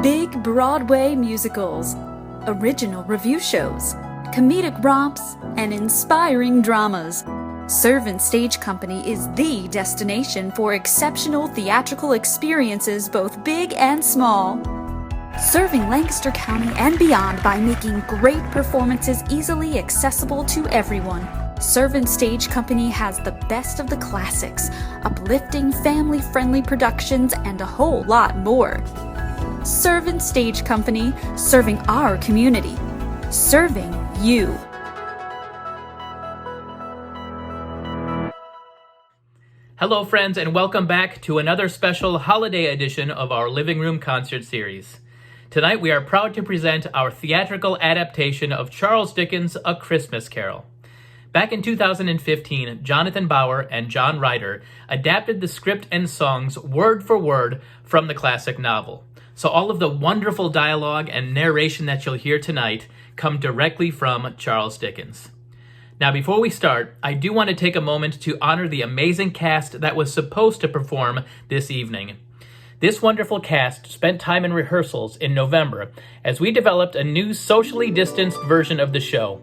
Big Broadway musicals, original revue shows, comedic romps, and inspiring dramas. Servant Stage Company is the destination for exceptional theatrical experiences both big and small. Serving Lancaster County and beyond by making great performances easily accessible to everyone. Servant Stage Company has the best of the classics, uplifting family-friendly productions, and a whole lot more. Servant Stage Company, serving our community, serving you. Hello friends, and welcome back to another special holiday edition of our Living Room Concert Series. Tonight we are proud to present our theatrical adaptation of Charles Dickens' A Christmas Carol. Back in 2015, Jonathan Bauer and John Ryder adapted the script and songs word for word from the classic novel. So all of the wonderful dialogue and narration that you'll hear tonight come directly from Charles Dickens. Now before we start, I do want to take a moment to honor the amazing cast that was supposed to perform this evening. This wonderful cast spent time in rehearsals in November as we developed a new socially distanced version of the show.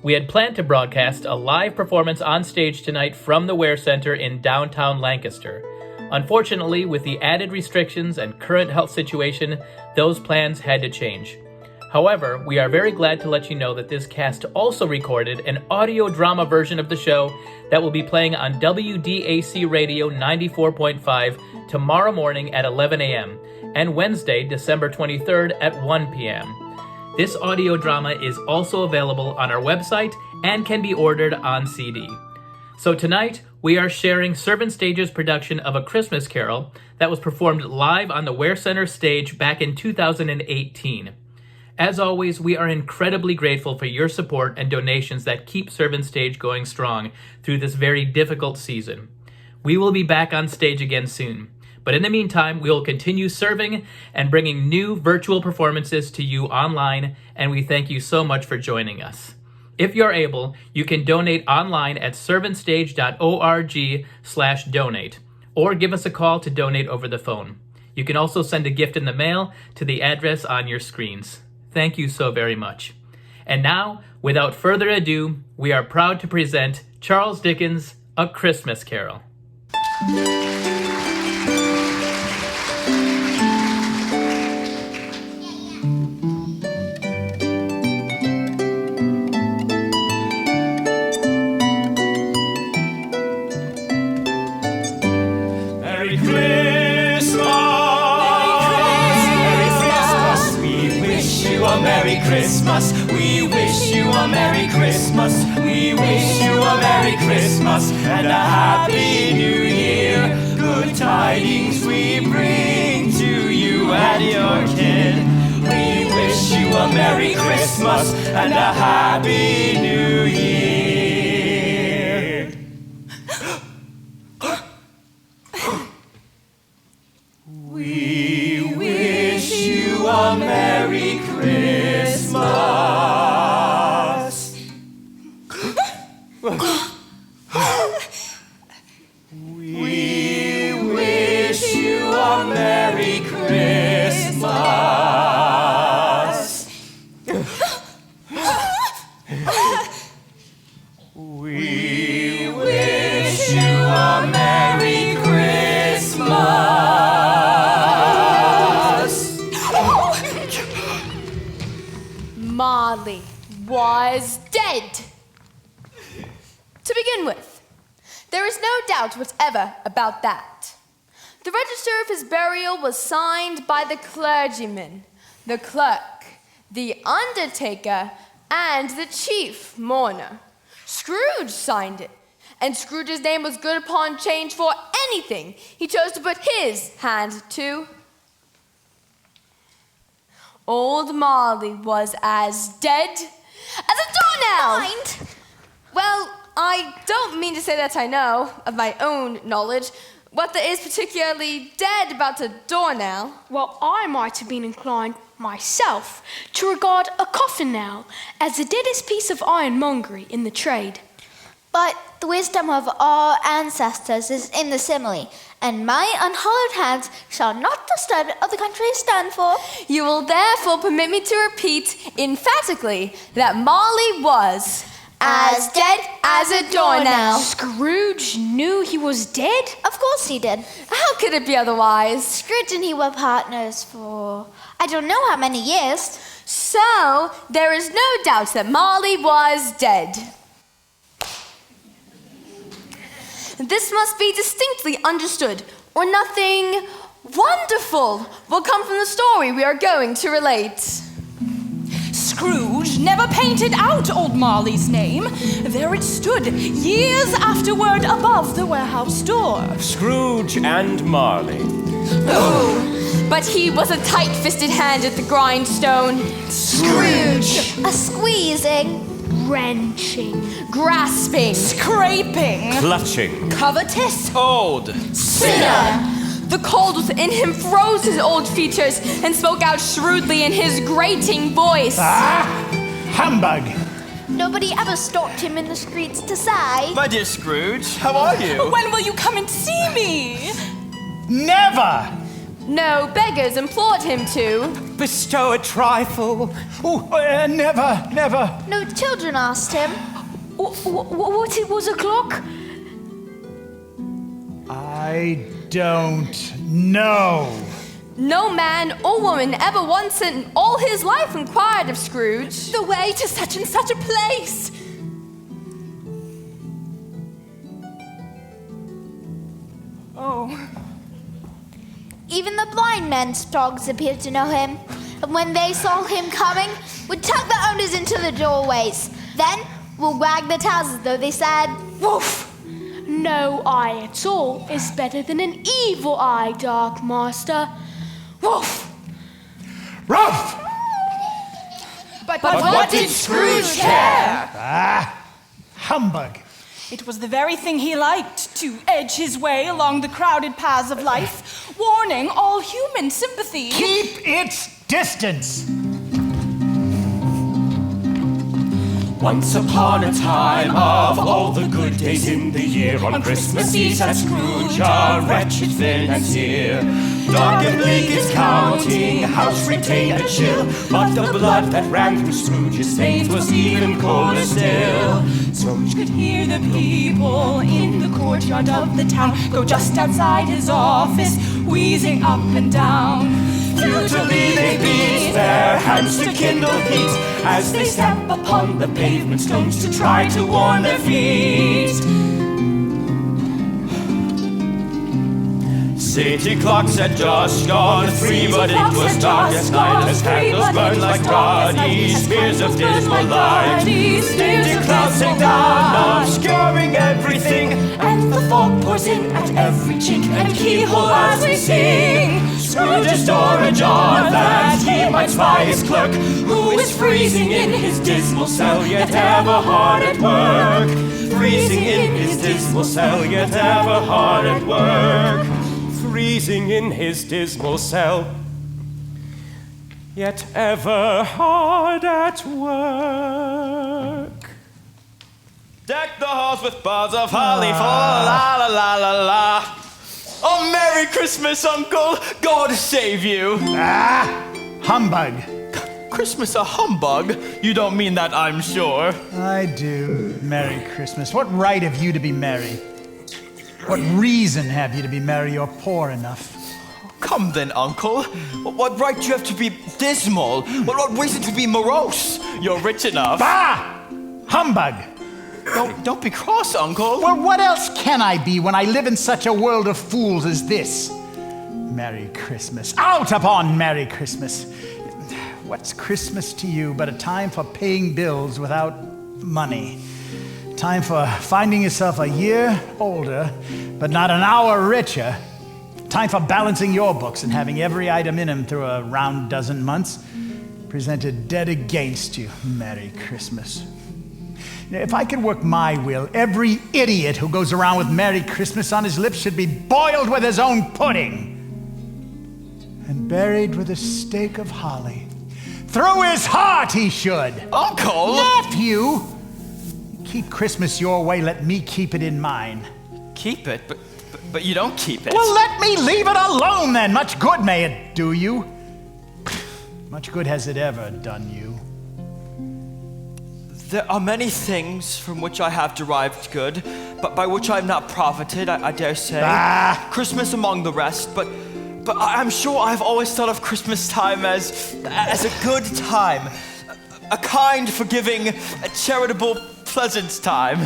We had planned to broadcast a live performance on stage tonight from the Ware Center in downtown Lancaster. Unfortunately, with the added restrictions and current health situation, those plans had to change. However, we are very glad to let you know that this cast also recorded an audio drama version of the show that will be playing on WDAC Radio 94.5 tomorrow morning at 11 a.m. and Wednesday, December 23rd at 1 p.m. This audio drama is also available on our website and can be ordered on CD. So tonight, we are sharing Servant Stage's production of A Christmas Carol that was performed live on the Ware Center stage back in 2018. As always, we are incredibly grateful for your support and donations that keep Servant Stage going strong through this very difficult season. We will be back on stage again soon, but in the meantime, we will continue serving and bringing new virtual performances to you online, and we thank you so much for joining us. If you're able, you can donate online at servantstage.org/donate, or give us a call to donate over the phone. You can also send a gift in the mail to the address on your screens. Thank you so very much. And now, without further ado, we are proud to present Charles Dickens' A Christmas Carol. Merry Christmas. We wish you a Merry Christmas. We wish you a Merry Christmas and a Happy New Year. Good tidings we bring to you and your kid. We wish you a Merry Christmas and a Happy New Year. We wish you a Merry Christmas. We wish you a Merry Christmas. We wish you a Merry Christmas. Marley was dead. To begin with, there is no doubt whatever about that. The register of his burial was signed by the clergyman, the clerk, the undertaker, and the chief mourner. Scrooge signed it, and Scrooge's name was good upon change for anything he chose to put his hand to. Old Marley was as dead as a doornail. Mind? Well, I don't mean to say that I know, of my own knowledge, what there is particularly dead about a doornail. Well, I might have been inclined myself to regard a coffin nail as the deadest piece of ironmongery in the trade. But the wisdom of our ancestors is in the simile, and my unhallowed hands shall not disturb of the country stand for. You will therefore permit me to repeat emphatically that Marley was as dead as a doornail. Scrooge knew he was dead? Of course he did. How could it be otherwise? Scrooge and he were partners for I don't know how many years. So, there is no doubt that Marley was dead. This must be distinctly understood, or nothing wonderful will come from the story we are going to relate. Scrooge never painted out old Marley's name. There it stood, years afterward, above the warehouse door. Scrooge and Marley. But he was a tight-fisted hand at the grindstone. Scrooge. A squeezing. Wrenching. Grasping. Scraping. Clutching. Covetous. Old. Sinner. The cold within him froze his old features and spoke out shrewdly in his grating voice. Humbug! Nobody ever stopped him in the streets to sigh. My dear Scrooge, how are you? When will you come and see me? Never! No, beggars implored him to. Bestow a trifle. Never. No children asked him. What it was o'clock? I don't know. No man or woman ever once in all his life inquired of Scrooge The way to such and such a place. Oh. Even the blind men's dogs appeared to know him, and when they saw him coming, would tug the owners into the doorways. Then would wag their tails as though they said, "Woof!" No eye at all is better than an evil eye, Dark Master. Woof! Ruff! But what did Scrooge care? Humbug. It was the very thing he liked, to edge his way along the crowded paths of life, warning all human sympathy. Keep its distance. Once upon a time, of all the good days in the year, on Christmas Eve sat Scrooge, a wretched financier. Dark and bleak his counting house retained a chill, but the blood that ran through Scrooge's veins was even colder still. Scrooge could hear the people in the courtyard of the town go just outside his office, wheezing up and down. Futilely they beat their hands to kindle heat as they step upon the pavement stones to try to warm their feet. City clocks had just gone 3, but it was dark as night as candles burned like ruddy spears of dismal light. Dingy clouds sink down, obscuring everything, and the fog pours in at every chink and keyhole as we sing. Scrooge's door ajar that he might spy his clerk, who is freezing in his dismal cell, yet ever hard at work. Freezing in his dismal cell, yet ever hard at work. Freezing in his dismal cell, yet ever hard at work. Deck the halls with boughs of holly, la la la la la. Oh, Merry Christmas, Uncle! God save you! Humbug. Christmas a humbug? You don't mean that, I'm sure. I do. Merry Christmas. What right have you to be merry? What reason have you to be merry? You're poor enough. Come then, Uncle. What right do you have to be dismal? What reason to be morose? You're rich enough. Bah! Humbug! Don't be cross, Uncle. Well, what else can I be when I live in such a world of fools as this? Merry Christmas. Out upon Merry Christmas. What's Christmas to you but a time for paying bills without money? Time for finding yourself a year older, but not an hour richer. Time for balancing your books and having every item in them through a round dozen months presented dead against you. Merry Christmas. If I could work my will, every idiot who goes around with Merry Christmas on his lips should be boiled with his own pudding and buried with a stake of holly. Through his heart he should. Uncle! Nephew! Keep Christmas your way, let me keep it in mine. Keep it? But you don't keep it. Well, let me leave it alone then. Much good may it do you. Much good has it ever done you. There are many things from which I have derived good, but by which I have not profited, I dare say. Christmas among the rest, but I'm sure I've always thought of Christmas time as a good time, a kind, forgiving, charitable, pleasant time.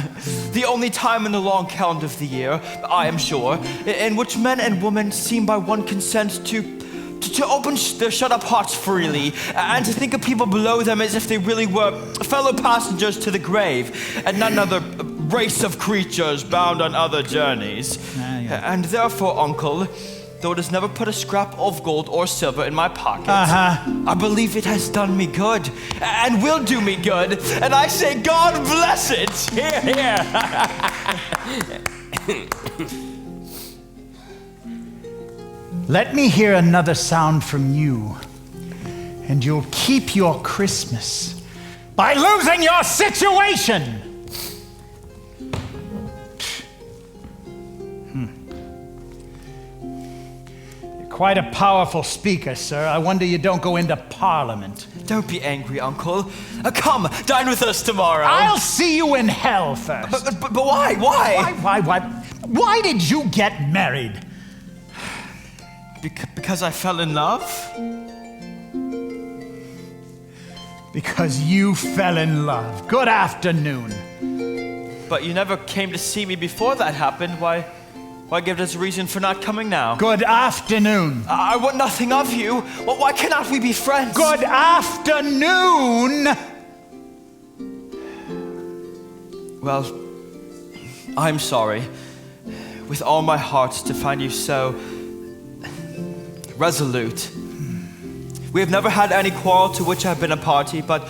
The only time in the long calendar of the year, I am sure, in which men and women seem by one consent to open their shut-up hearts freely, and to think of people below them as if they really were fellow passengers to the grave, and not another race of creatures bound on other journeys. And therefore, Uncle, though it has never put a scrap of gold or silver in my pocket, I believe it has done me good, and will do me good, and I say God bless it! Hear, hear! Let me hear another sound from you, and you'll keep your Christmas by losing your situation! You're quite a powerful speaker, sir. I wonder you don't go into Parliament. Don't be angry, Uncle. Come, dine with us tomorrow. I'll see you in hell first. But why? Why? Why did you get married? Because I fell in love? Because you fell in love. Good afternoon. But you never came to see me before that happened. Why give us a reason for not coming now? Good afternoon. I want nothing of you. Well, why cannot we be friends? Good afternoon. Well, I'm sorry with all my heart to find you so resolute. We have never had any quarrel to which I've been a party, but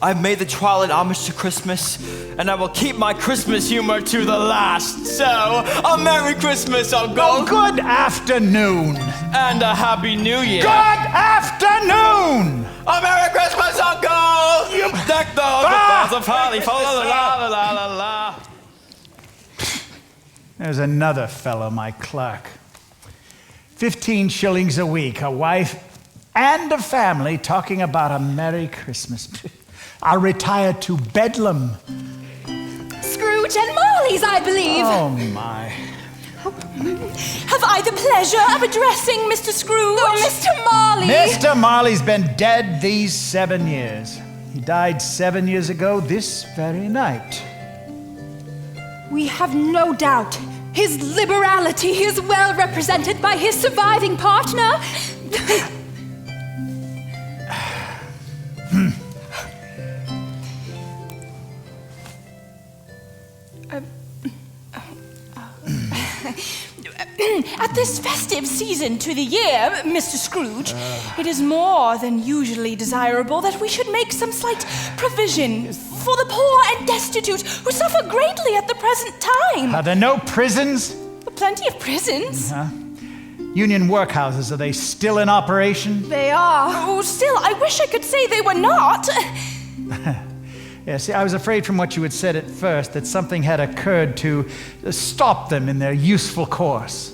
I've made the trial in homage to Christmas, and I will keep my Christmas humor to the last. So, a Merry Christmas, Uncle. Oh, good afternoon. And a Happy New Year. Good afternoon. A Merry Christmas, Uncle. Deck the halls of holly. La la la la la. There's another fellow, my clerk. 15 shillings a week, a wife and a family talking about a Merry Christmas. I'll retire to Bedlam. Scrooge and Marley's, I believe. Oh, my. Have I the pleasure of addressing Mr. Scrooge? Oh, Mr. Marley. Mr. Marley's been dead these 7 years. He died 7 years ago this very night. We have no doubt His liberality is well represented by his surviving partner. At this festive season to the year, Mr. Scrooge, it is more than usually desirable that we should make some slight provision for the poor and destitute who suffer greatly at the present time. Are there no prisons? Plenty of prisons. Union workhouses, are they still in operation? They are. Oh, still, I wish I could say they were not. Yeah, see, I was afraid from what you had said at first that something had occurred to stop them in their useful course.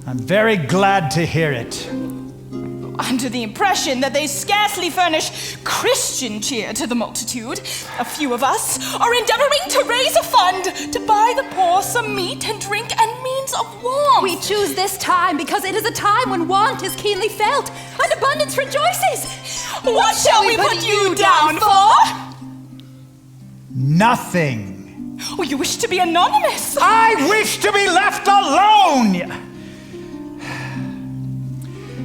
I'm very glad to hear it. Under the impression that they scarcely furnish Christian cheer to the multitude, a few of us are endeavoring to raise a fund to buy the poor some meat and drink and means of warmth. We choose this time because it is a time when want is keenly felt and abundance rejoices. What shall we put you down for? Nothing. Oh, you wish to be anonymous? I wish to be left alone!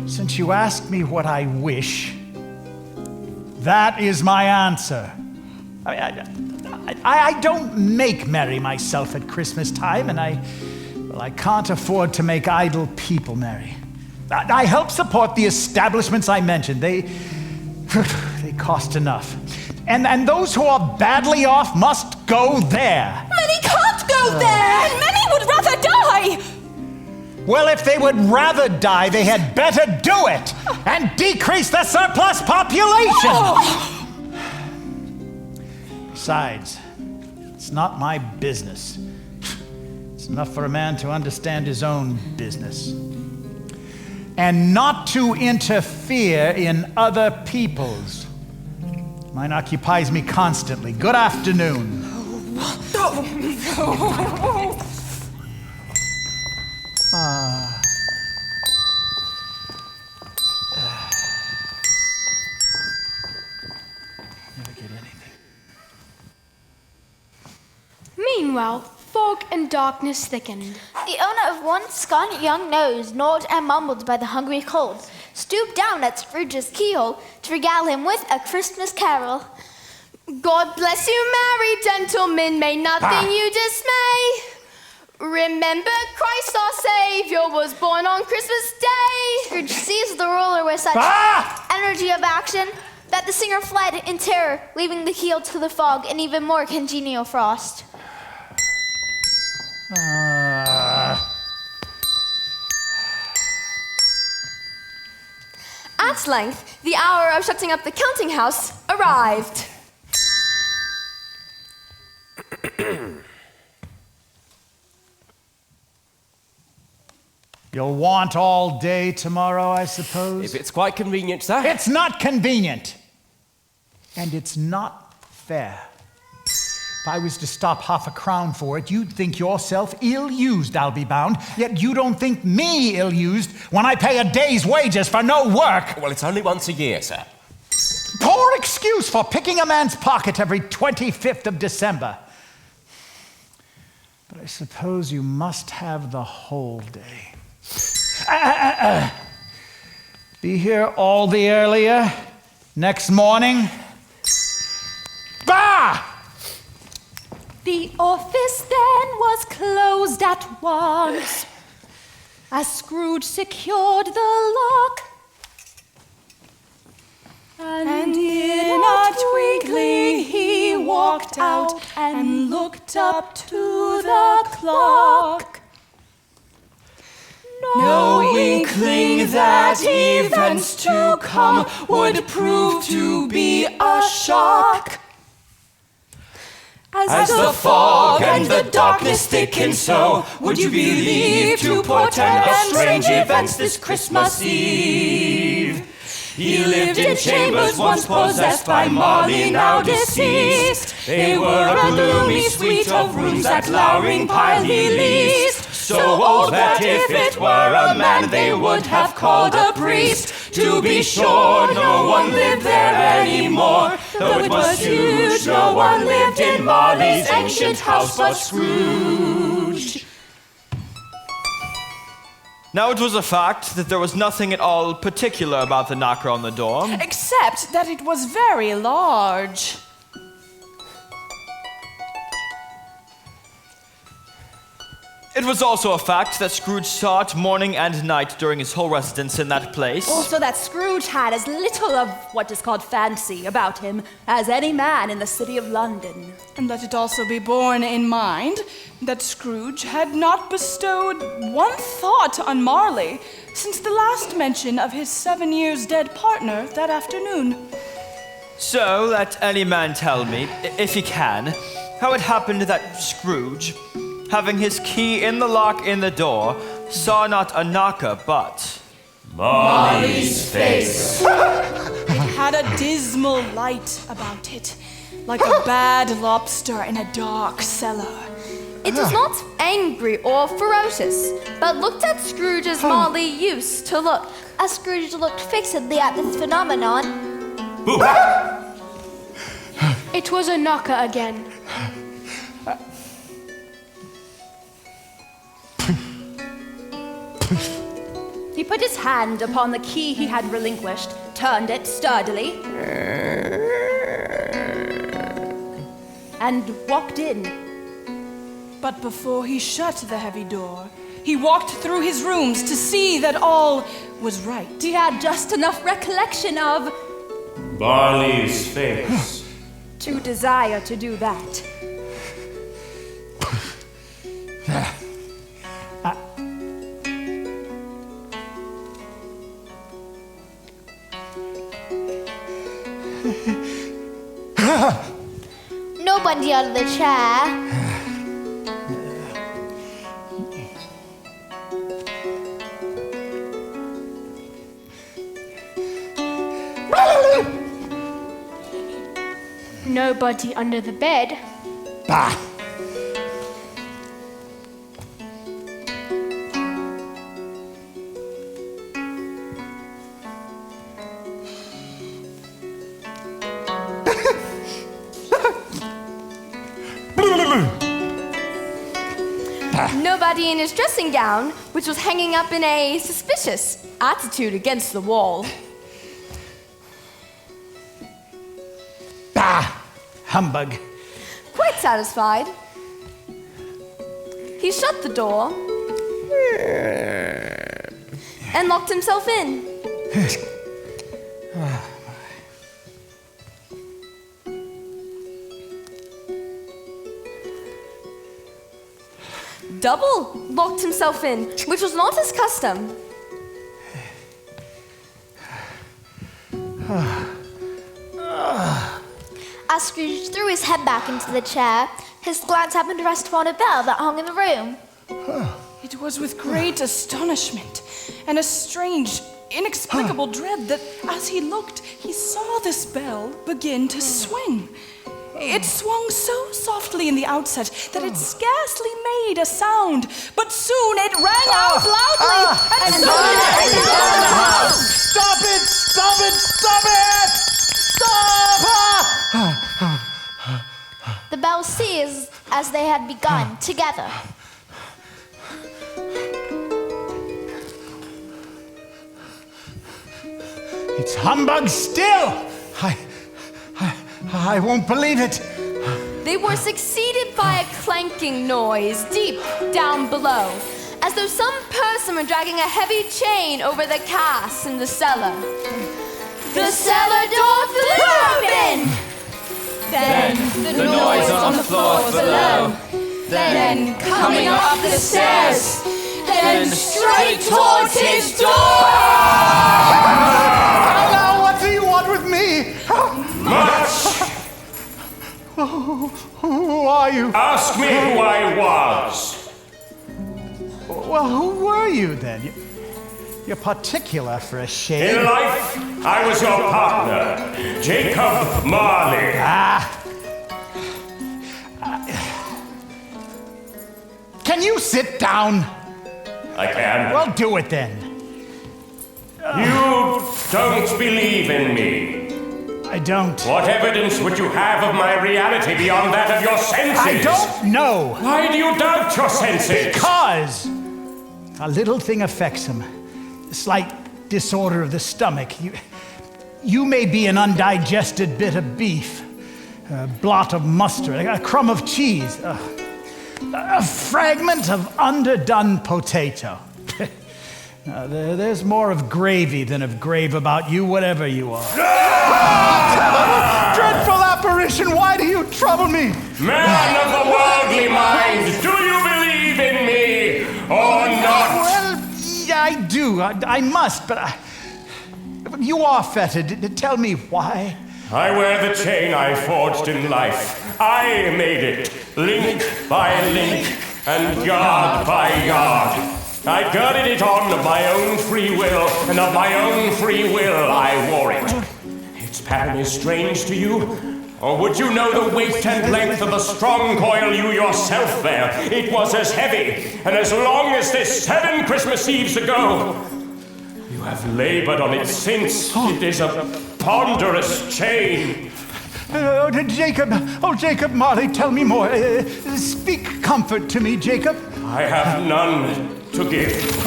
Since you asked me what I wish, that is my answer. I don't make merry myself at Christmas time, and I can't afford to make idle people merry. I help support the establishments I mentioned. They cost enough. And those who are badly off must go there. Many can't go there, and many would rather die. Well, if they would rather die, they had better do it and decrease the surplus population. Oh. Besides, it's not my business. It's enough for a man to understand his own business and not to interfere in other people's. Mine occupies me constantly. Good afternoon. Never get anything. Meanwhile, fog and darkness thickened. The owner of one scarlet young nose, gnawed and mumbled by the hungry cold, stooped down at Scrooge's keyhole to regale him with a Christmas carol. God bless you, merry gentlemen, may nothing you dismay. Remember Christ our Savior was born on Christmas Day. Scrooge seized the ruler with such energy of action that the singer fled in terror, leaving the keel to the fog and even more congenial frost. At length, the hour of shutting up the counting house arrived. You'll want all day tomorrow, I suppose? If it's quite convenient, sir. It's not convenient. And it's not fair. If I was to stop half a crown for it, you'd think yourself ill-used, I'll be bound. Yet you don't think me ill-used when I pay a day's wages for no work. Well, it's only once a year, sir. Poor excuse for picking a man's pocket every 25th of December. But I suppose you must have the whole day. Be here all the earlier next morning. Bah! The office then was closed at once, as Scrooge secured the lock. And in a twinkling he walked out and looked up to the clock. No inkling that events to come would prove to be a shock. As the fog and the darkness thicken so, would you believe to portend of strange events this Christmas Eve? He lived in chambers once possessed by Marley, now deceased. They were a gloomy suite of rooms that lowering pile he leased. So old that if it were a man they would have called a priest. To be sure, no one lived there anymore. Though it was huge, no one lived in Marley's ancient house but Scrooge. Now it was a fact that there was nothing at all particular about the knocker on the door. Except that it was very large. It was also a fact that Scrooge saw it morning and night during his whole residence in that place. Also that Scrooge had as little of what is called fancy about him as any man in the city of London. And let it also be borne in mind that Scrooge had not bestowed one thought on Marley since the last mention of his 7 years dead partner that afternoon. So let any man tell me, if he can, how it happened that Scrooge, having his key in the lock in the door, saw not a knocker, but Marley's face. It had a dismal light about it, like a bad lobster in a dark cellar. It was not angry or ferocious, but looked at Scrooge as Marley used to look. As Scrooge looked fixedly at this phenomenon, It was a knocker again. He put his hand upon the key he had relinquished, turned it sturdily, and walked in. But before he shut the heavy door, he walked through his rooms to see that all was right. He had just enough recollection of Marley's face. to desire to do that. nobody under the chair. Nobody under the bed. Bah! Nobody in his dressing gown, which was hanging up in a suspicious attitude against the wall. Bah! Humbug. Quite satisfied. He shut the door and locked himself in. Double locked himself in, which was not his custom. As Scrooge threw his head back into the chair, his glance happened to rest upon a bell that hung in the room. It was with great astonishment and a strange, inexplicable dread that as he looked, he saw this bell begin to swing. It swung so softly in the outset that it scarcely made a sound, but soon it rang out loudly and so did everything in the house. Stop it! Stop it! Stop it! Stop! The bells ceased as they had begun, together. It's humbug still! I won't believe it. They were succeeded by a clanking noise deep down below, as though some person were dragging a heavy chain over the cask in the cellar. The cellar door flew open! Then the noise on the floor below. Then coming up the stairs. Then straight towards his door! Now, what do you want with me? Much! Who are you? Ask me who I was. Well, who were you then? You're particular for a In shade. life, I was your partner, Jacob Marley. Can you sit down? I can. Well, do it then. You don't believe in me. I don't. What evidence would you have of my reality beyond that of your senses? I don't know. Why do you doubt your senses? Because A little thing affects him. A slight disorder of the stomach. You may be an undigested bit of beef, a blot of mustard, a crumb of cheese, a fragment of underdone potato. There's more of gravy than of grave about you, whatever you are. Dreadful apparition, why do you trouble me? Man of the worldly mind, do you believe in me or not? Well, I do. I must, but you are fettered. Tell me why. I wear the chain I forged in life. I made it, link by link, and yard by yard. I girded it on of my own free will, and of my own free will I wore it. Its pattern is strange to you? Or would you know the weight and length of the strong coil you yourself bear? It was as heavy and as long as this 7 Christmas Eves ago. You have labored on it since. It is a ponderous chain. Jacob Marley, tell me more. Speak comfort to me, Jacob. I have none to give.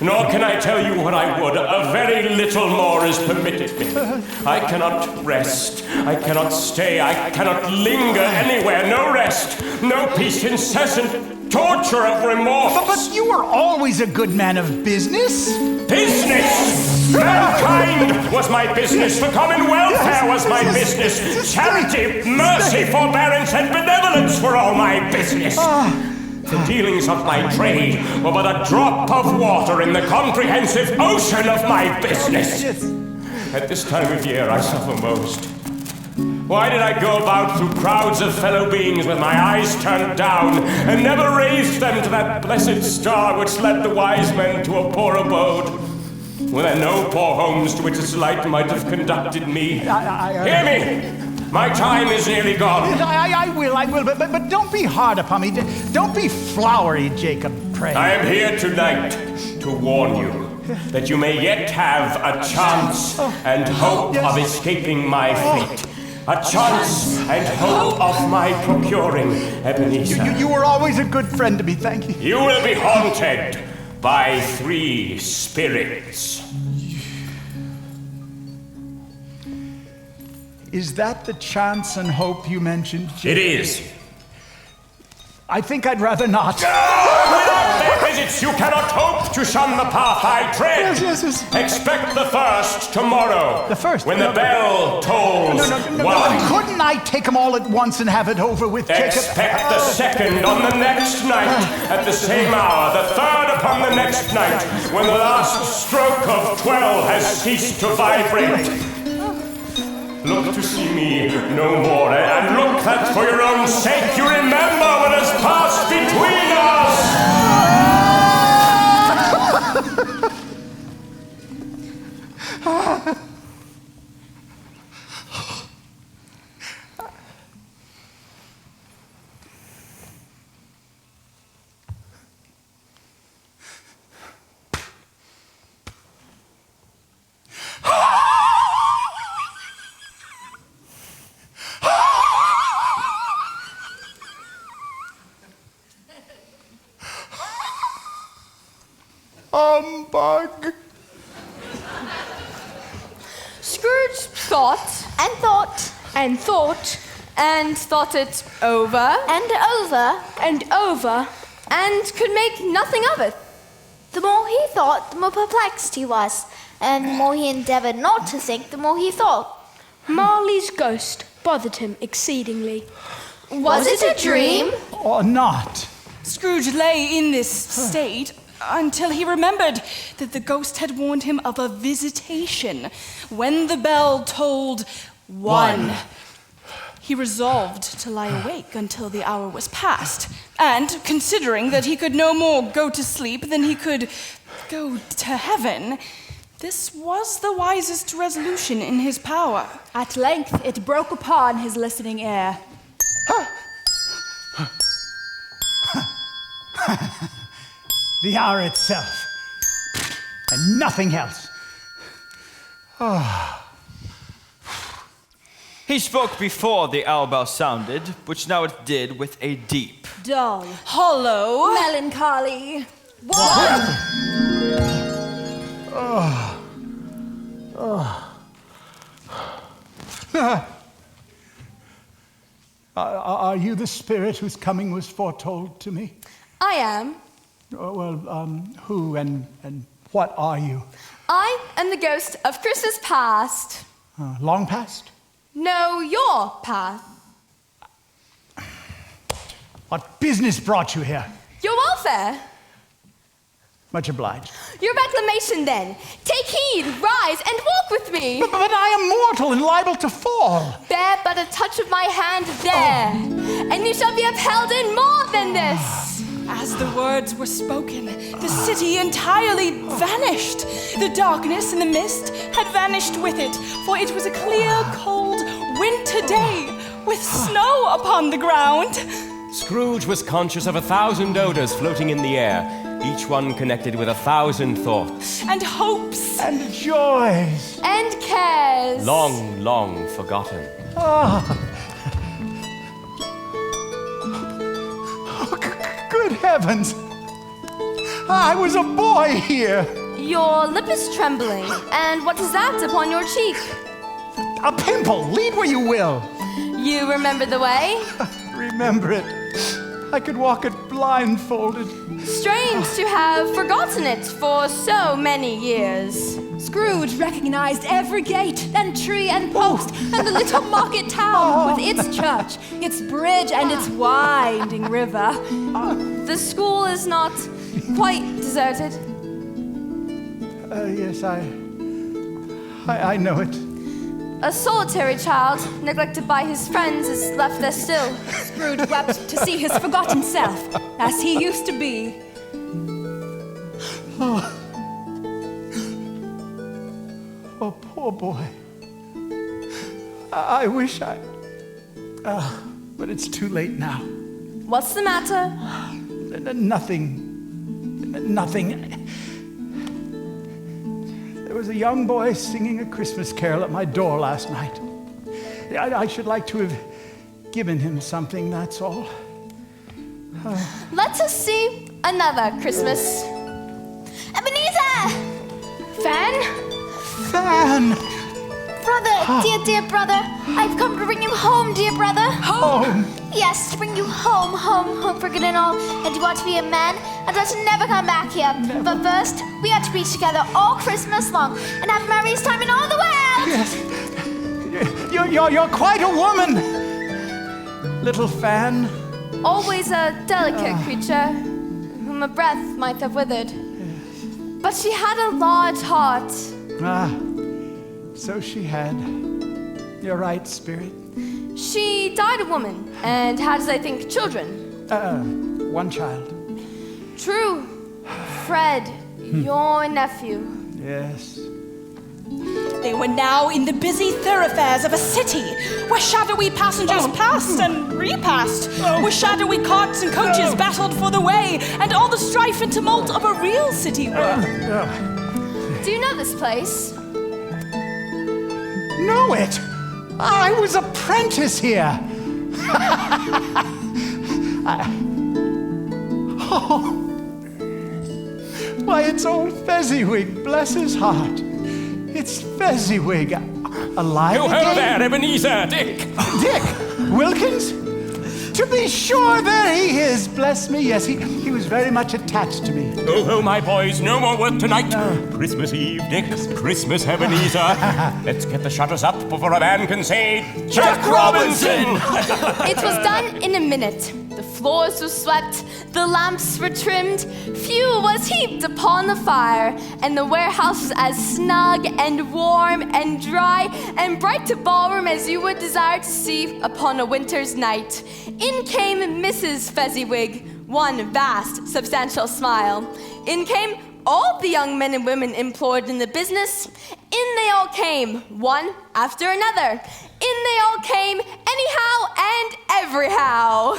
Nor can I tell you what I would. A very little more is permitted me. I cannot rest. I cannot stay. I cannot linger anywhere. No rest. No peace. Incessant torture of remorse. But you were always a good man of business. Business! Mankind was my business. The common welfare was my business. Charity, mercy, forbearance, and benevolence were all my business. The dealings of my trade were but a drop of water in the comprehensive ocean of my business. At this time of year, I suffer most. Why did I go about through crowds of fellow beings with my eyes turned down and never raised them to that blessed star which led the wise men to a poor abode? Were there no poor homes to which its light might have conducted me? Hear me! My time is nearly gone. I will, but don't be hard upon me. Don't be flowery, Jacob, pray. I am here tonight to warn you that you may yet have a chance and hope of escaping my fate. A chance and hope of my procuring Ebenezer. You were always a good friend to me, thank you. You will be haunted by 3 spirits. Is that the chance and hope you mentioned, Jacob? It is. I think I'd rather not. Without their visits, you cannot hope to shun the path I tread. Yes. Expect the first tomorrow. The first? When the bell tolls. No. Couldn't I take them all at once and have it over with, Jacob? Expect the second on the next night, at the same hour. The third upon the next night, when the last stroke of 12 has ceased to vibrate. Look to see me no more, and look that for your own sake you remember what has passed between us! Humbug. Scrooge thought And thought. and thought and thought it over And over. and over and could make nothing of it. The more he thought, the more perplexed he was. And the more he endeavored not to think, the more he thought. Marley's ghost bothered him exceedingly. Was it a dream? Or not? Scrooge lay in this state until he remembered that the ghost had warned him of a visitation when the bell tolled 1. He resolved to lie awake until the hour was past, and considering that he could no more go to sleep than he could go to heaven, this was the wisest resolution in his power. At length it broke upon his listening ear. The hour itself, and nothing else. He spoke before the hour bell sounded, which now it did with a deep, Dull. Hollow. Melancholy. 1. Are you the spirit whose coming was foretold to me? I am. Who and what are you? I am the ghost of Christmas past. Long past? No, your past. What business brought you here? Your welfare. Much obliged. Your reclamation, then. Take heed, rise, and walk with me. But I am mortal and liable to fall. Bear but a touch of my hand there, and you shall be upheld in more than this. As the words were spoken, the city entirely vanished. The darkness and the mist had vanished with it, for it was a clear, cold winter day with snow upon the ground. Scrooge was conscious of 1,000 odors floating in the air, each one connected with 1,000 thoughts. And hopes. And joys. And cares. Long, long forgotten. Good heavens! I was a boy here! Your lip is trembling, and what is that upon your cheek? A pimple! Lead where you will! You remember the way? Remember it. I could walk it blindfolded. Strange to have forgotten it for so many years. Scrooge recognized every gate and tree and post and the little market town with its church, its bridge, and its winding river. The school is not quite deserted. Yes, I know it. A solitary child, neglected by his friends, is left there still. Scrooge wept to see his forgotten self, as he used to be. Oh, poor boy. I wish I... but it's too late now. What's the matter? Nothing. There was a young boy singing a Christmas carol at my door last night. I should like to have given him something, that's all. Let us see another Christmas. Ebenezer! Fan! Brother, dear brother, I've come to bring you home, dear brother. Home? Yes, to bring you home for good and all. And you ought to be a man, and ought to never come back here. Never. But first, we ought to be together all Christmas long, and have the merriest time in all the world. Yes. You're quite a woman, little Fan. Always a delicate creature, whom a breath might have withered. But she had a large heart. So she had. You're right, Spirit. She died a woman, and had, as I think, children. One child. True. Fred, your nephew. Yes. They were now in the busy thoroughfares of a city, where shadowy passengers passed and repassed, where shadowy carts and coaches battled for the way, and all the strife and tumult of a real city were. Do you know this place? Know it? I was apprentice here. Why, it's old Fezziwig, bless his heart. It's Fezziwig, alive Yo ho again? there, Ebenezer, Dick! Dick? Wilkins? To be sure, there he is, bless me. Yes, he was very much attached to me. Go ho, my boys, no more work tonight. Christmas Eve, Dick, Christmas Ebenezer. Let's get the shutters up before a man can say, Jack Robinson! It was done in a minute. The floors were swept, the lamps were trimmed, fuel was heaped upon the fire, and the warehouse was as snug and warm and dry and bright a ballroom as you would desire to see upon a winter's night. In came Mrs. Fezziwig, one vast, substantial smile. In came all the young men and women employed in the business. In they all came, one after another. In they all came, anyhow and everyhow.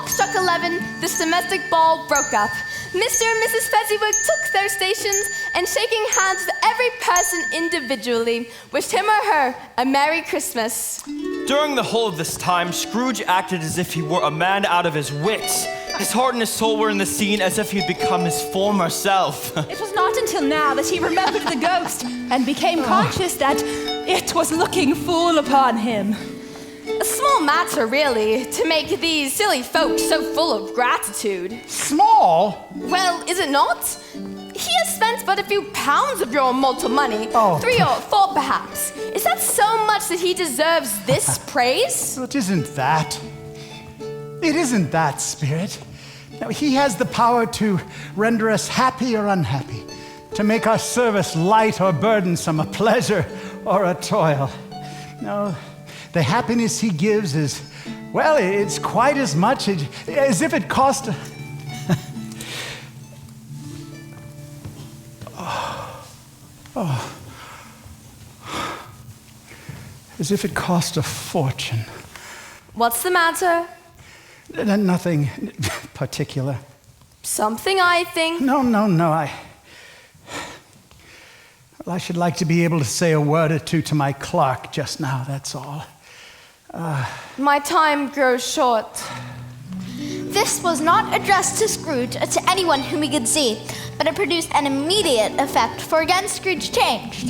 clock struck 11, this domestic ball broke up. Mr. and Mrs. Fezziwig took their stations and, shaking hands with every person individually, wished him or her a Merry Christmas. During the whole of this time, Scrooge acted as if he were a man out of his wits. His heart and his soul were in the scene as if he had become his former self. It was not until now that he remembered the ghost and became conscious that it was looking full upon him. A small matter, really, to make these silly folks so full of gratitude. Small? Well, is it not? He has spent but a few pounds of your mortal money. Oh. 3 or 4, perhaps. Is that so much that he deserves this praise? It isn't that. It isn't that, Spirit. No, he has the power to render us happy or unhappy, to make our service light or burdensome, a pleasure or a toil. No, the happiness he gives is, well, it's quite as much as if it cost a... As if it cost a fortune. What's the matter? Nothing particular. Something, I think. No. I should like to be able to say a word or two to my clerk just now, that's all. My time grows short. This was not addressed to Scrooge or to anyone whom he could see, but it produced an immediate effect, for again Scrooge changed.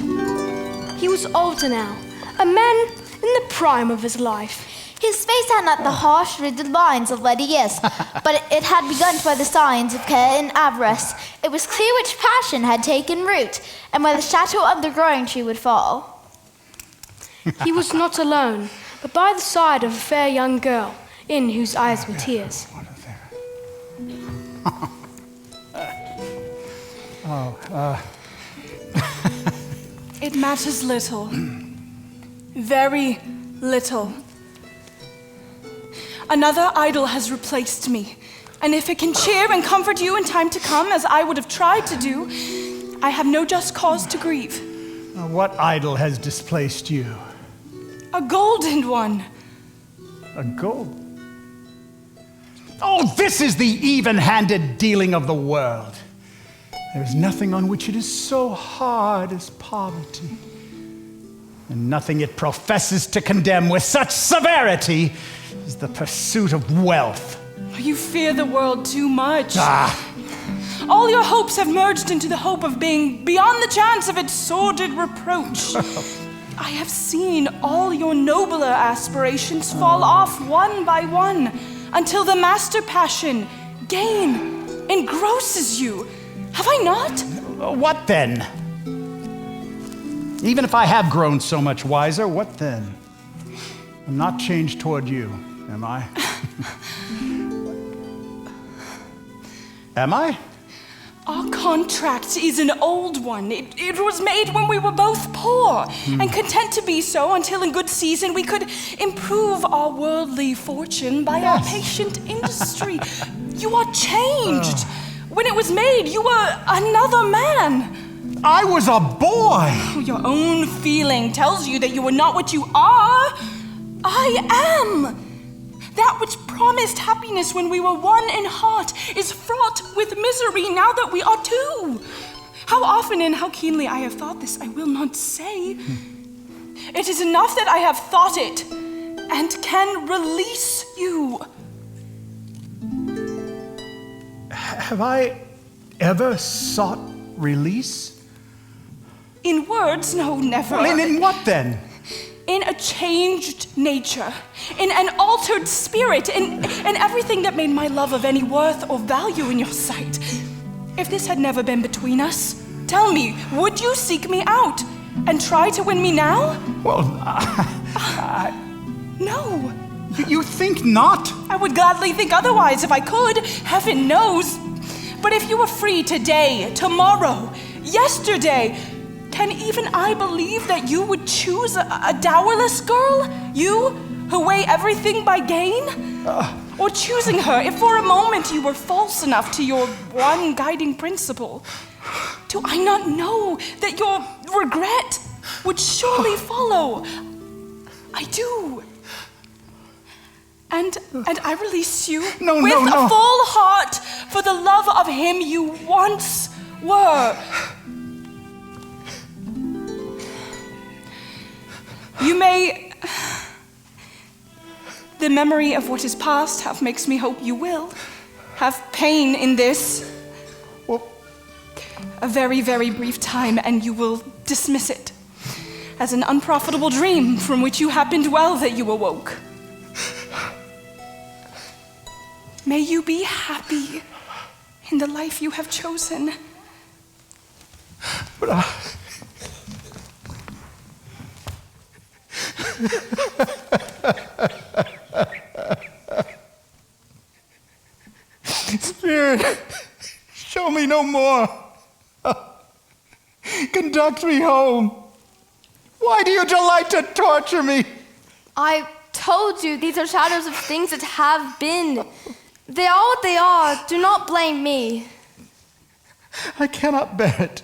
He was older now, a man in the prime of his life. His face had not the harsh, rigid lines of later years, but it had begun to wear the signs of care and avarice. It was clear which passion had taken root, and where the shadow of the growing tree would fall. He was not alone, but by the side of a fair young girl, in whose eyes were tears. It matters little. Very little. Another idol has replaced me, and if it can cheer and comfort you in time to come, as I would have tried to do, I have no just cause to grieve. What idol has displaced you? A golden one. A gold? Oh, this is the even-handed dealing of the world. There is nothing on which it is so hard as poverty, and nothing it professes to condemn with such severity is the pursuit of wealth. You fear the world too much. All your hopes have merged into the hope of being beyond the chance of its sordid reproach. I have seen all your nobler aspirations fall off one by one until the master passion, gain, engrosses you. Have I not? What then? Even if I have grown so much wiser, what then? I'm not changed toward you, am I? Am I? Our contract is an old one. It was made when we were both poor and content to be so until in good season we could improve our worldly fortune by our patient industry. You are changed. When it was made, you were another man. I was a boy. Your own feeling tells you that you are not what you are. I am. That which promised happiness when we were one in heart is fraught with misery now that we are two. How often and how keenly I have thought this, I will not say. It is enough that I have thought it and can release you. Have I ever sought release? In words, no, never. Well, in what then? In a changed nature, in an altered spirit, in everything that made my love of any worth or value in your sight. If this had never been between us, tell me, would you seek me out and try to win me now? Well, No. You think not? I would gladly think otherwise if I could, heaven knows. But if you were free today, tomorrow, yesterday, can even I believe that you would choose a dowerless girl? You, who weigh everything by gain? Or choosing her if for a moment you were false enough to your one guiding principle? Do I not know that your regret would surely follow? I do. And I release you with No. a full heart for the love of him you once were. You may... The memory of what is past makes me hope you will have pain in this. A very, very brief time, and you will dismiss it as an unprofitable dream from which you happened well that you awoke. May you be happy in the life you have chosen. But Spirit, show me no more. Conduct me home. Why do you delight to torture me? I told you these are shadows of things that have been. They are what they are. Do not blame me. I cannot bear it.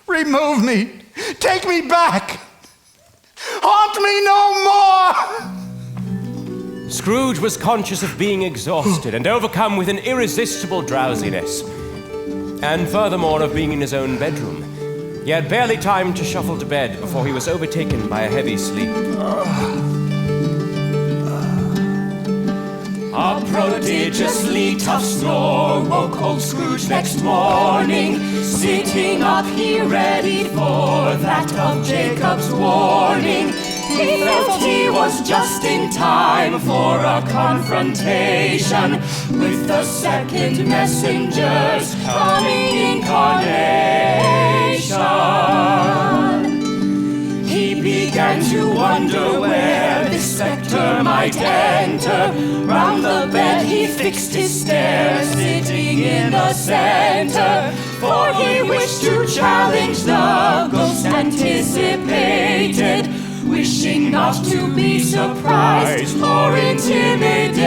Remove me. Take me back. Haunt me no more. Scrooge was conscious of being exhausted and overcome with an irresistible drowsiness. And furthermore, of being in his own bedroom. He had barely time to shuffle to bed before he was overtaken by a heavy sleep. A prodigiously tough snore woke old Scrooge next morning. Sitting up he ready for that of Jacob's warning. He felt he was just in time for a confrontation with the second messenger's coming incarnation. He began to wonder where this spectre might enter. Round the bed he fixed his stare, sitting in the center. For he wished to challenge the ghost anticipated, wishing not to be surprised or intimidated.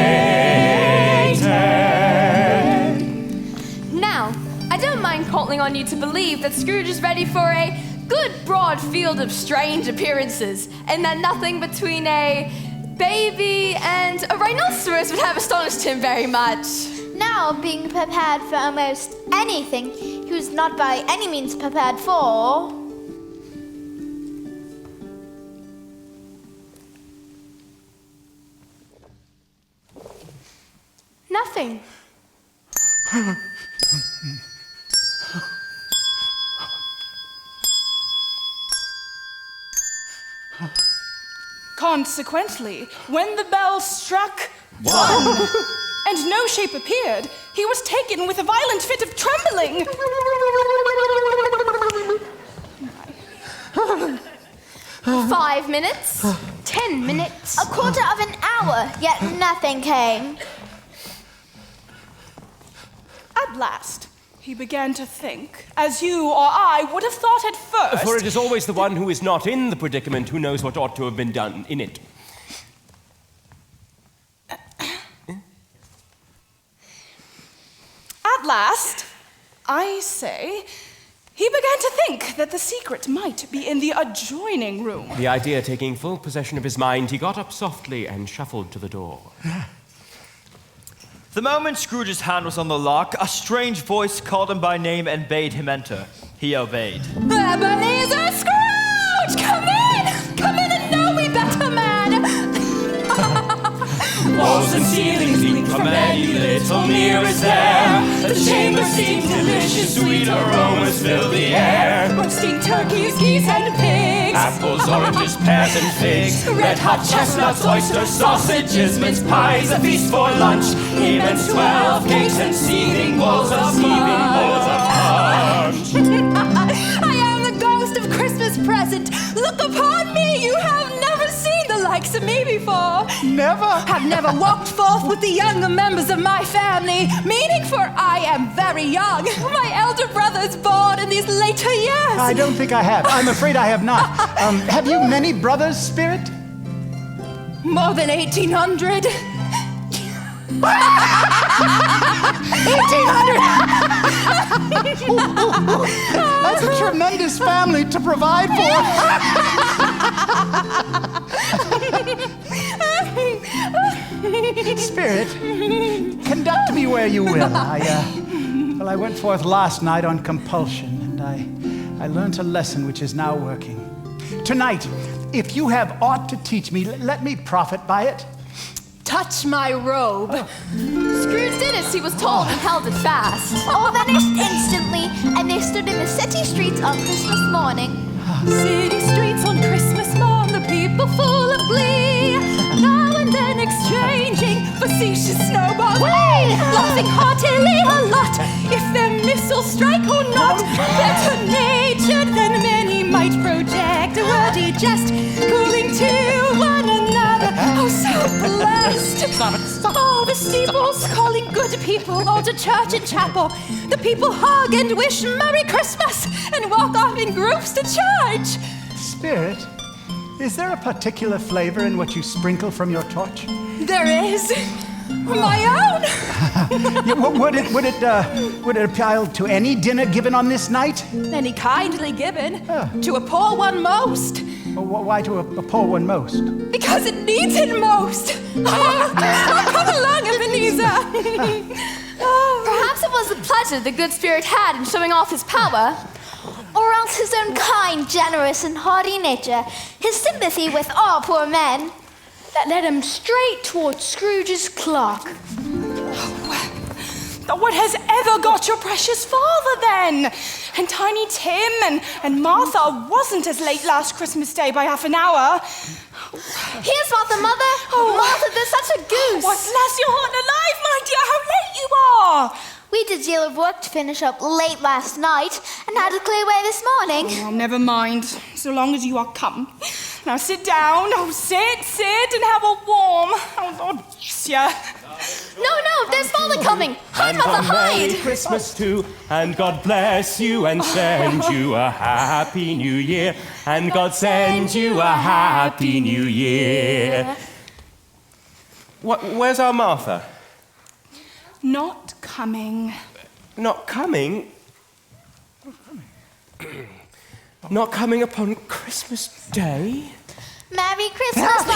Now, I don't mind calling on you to believe that Scrooge is ready for a good broad field of strange appearances, and that nothing between a baby and a rhinoceros would have astonished him very much. Now, being prepared for almost anything he was not by any means prepared for. Nothing. Consequently, when the bell struck 1 and no shape appeared, he was taken with a violent fit of trembling. 5 minutes. 10 minutes. A quarter of an hour, yet nothing came. At last, he began to think, as you or I would have thought at first. For it is always the one who is not in the predicament who knows what ought to have been done in it. At last, I say, he began to think that the secret might be in the adjoining room. The idea taking full possession of his mind, he got up softly and shuffled to the door. The moment Scrooge's hand was on the lock, a strange voice called him by name and bade him enter. He obeyed. Ebenezer Scrooge! Come in! Come in and know me better, man! Walls and ceilings leak from many little mirrors there. The chamber seemed delicious, sweet aromas filled the air. Roasting turkeys, geese, and pigs. Apples, oranges, pears, and figs. Red hot chestnuts, oysters, sausages, mince pies, a feast for lunch. Immense 12 cakes and seething bowls of punch. I am the ghost of Christmas present. Look upon me, you have never seen the likes of me before. Never? Have never walked forth with the younger members of my family, meaning for I am very young. My elder brother is born in these later years. I don't think I have. I'm afraid I have not. Have you many brothers, Spirit? More than 1,800. 1,800! That's a tremendous family to provide for. Spirit, conduct me where you will. I went forth last night on compulsion, and I learned a lesson which is now working. Tonight, if you have aught to teach me, let me profit by it. Touch my robe. Scrooge did as he was told and held it fast. All vanished instantly, and they stood in the city streets on Christmas morning. City streets on Christmas morn, the people full of glee, now and then exchanging facetious snowballs, laughing heartily a lot, if their missiles strike or not. Better natured than many might project a wordy jest, calling to one another. Oh, so blessed! Oh, the steeples calling good people all to church and chapel. The people hug and wish Merry Christmas and walk off in groups to church. Spirit, is there a particular flavor in what you sprinkle from your torch? There is. My own. Would it appeal to any dinner given on this night? Any kindly given. To a poor one most. Why to a poor one most? Because it needs it most. Come along, Ebenezer. Perhaps it was the pleasure the good spirit had in showing off his power. Or else his own kind, generous, and hearty nature, his sympathy with all poor men. That led him straight towards Scrooge's clock. What has ever got your precious father then? And Tiny Tim and Martha wasn't as late last Christmas Day by half an hour. Here's Martha, Mother. Oh, Martha, there's such a goose. What, bless your heart alive, my dear, how late you are. We did a deal of work to finish up late last night and had to clear away this morning. Oh, never mind, so long as you are come. Now sit down. Oh, sit and have a warm. Oh, Lord bless you. No, there's Father coming. Hide, Mother, hide. Merry Christmas too, and God bless you and send you a happy new year. And God send you a happy new year. Where's our Martha? Not coming. Not coming? Not coming upon Christmas Day? Merry Christmas,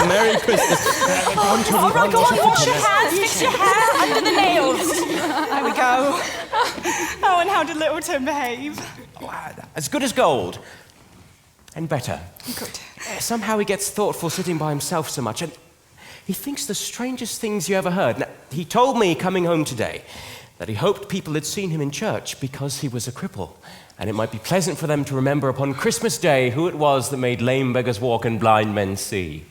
Merry Christmas. All right, go on, wash your hands, fix your hair under the nails. There we go. Oh, and how did little Tim behave? As good as gold. And better. Good. Somehow he gets thoughtful sitting by himself so much, and he thinks the strangest things you ever heard. Now, he told me coming home today that he hoped people had seen him in church because he was a cripple, and it might be pleasant for them to remember upon Christmas Day who it was that made lame beggars walk and blind men see.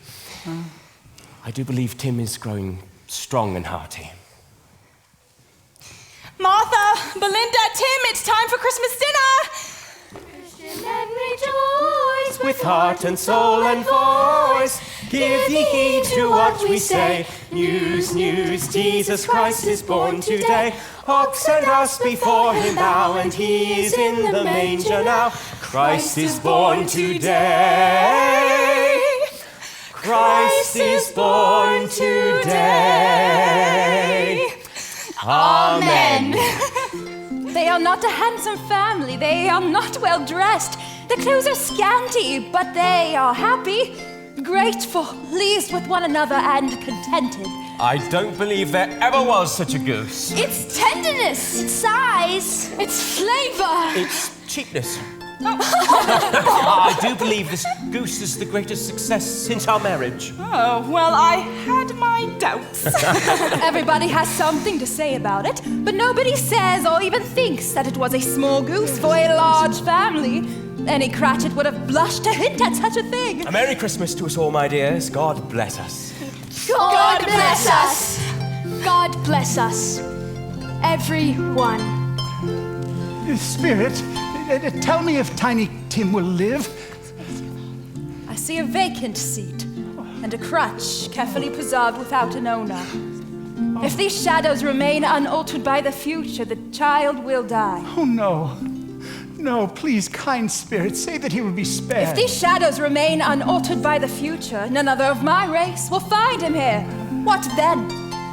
I do believe Tim is growing strong and hearty. Martha, Belinda, Tim, it's time for Christmas dinner. Christian and rejoice With heart and soul and voice, give ye heed to what we say. News, news, Jesus Christ is born today. Ox and ass before him bow, and he is in the manger now. Christ is born today. Christ is born today. Amen. They are not a handsome family. They are not well dressed. Their clothes are scanty, but they are happy, grateful, pleased with one another, and contented. I don't believe there ever was such a goose. It's tenderness. It's size. It's flavor. It's cheapness. I do believe this goose is the greatest success since our marriage. Oh, well, I had my doubts. Everybody has something to say about it, but nobody says or even thinks that it was a small goose for a large family. Any Cratchit would have blushed to hint at such a thing. A Merry Christmas to us all, my dears. God bless us. God bless us. God bless us. Everyone. Spirit, tell me if Tiny Tim will live. I see a vacant seat and a crutch carefully preserved without an owner. If these shadows remain unaltered by the future, the child will die. Oh, no. No, please, kind Spirit, say that he will be spared. If these shadows remain unaltered by the future, none other of my race will find him here. What then?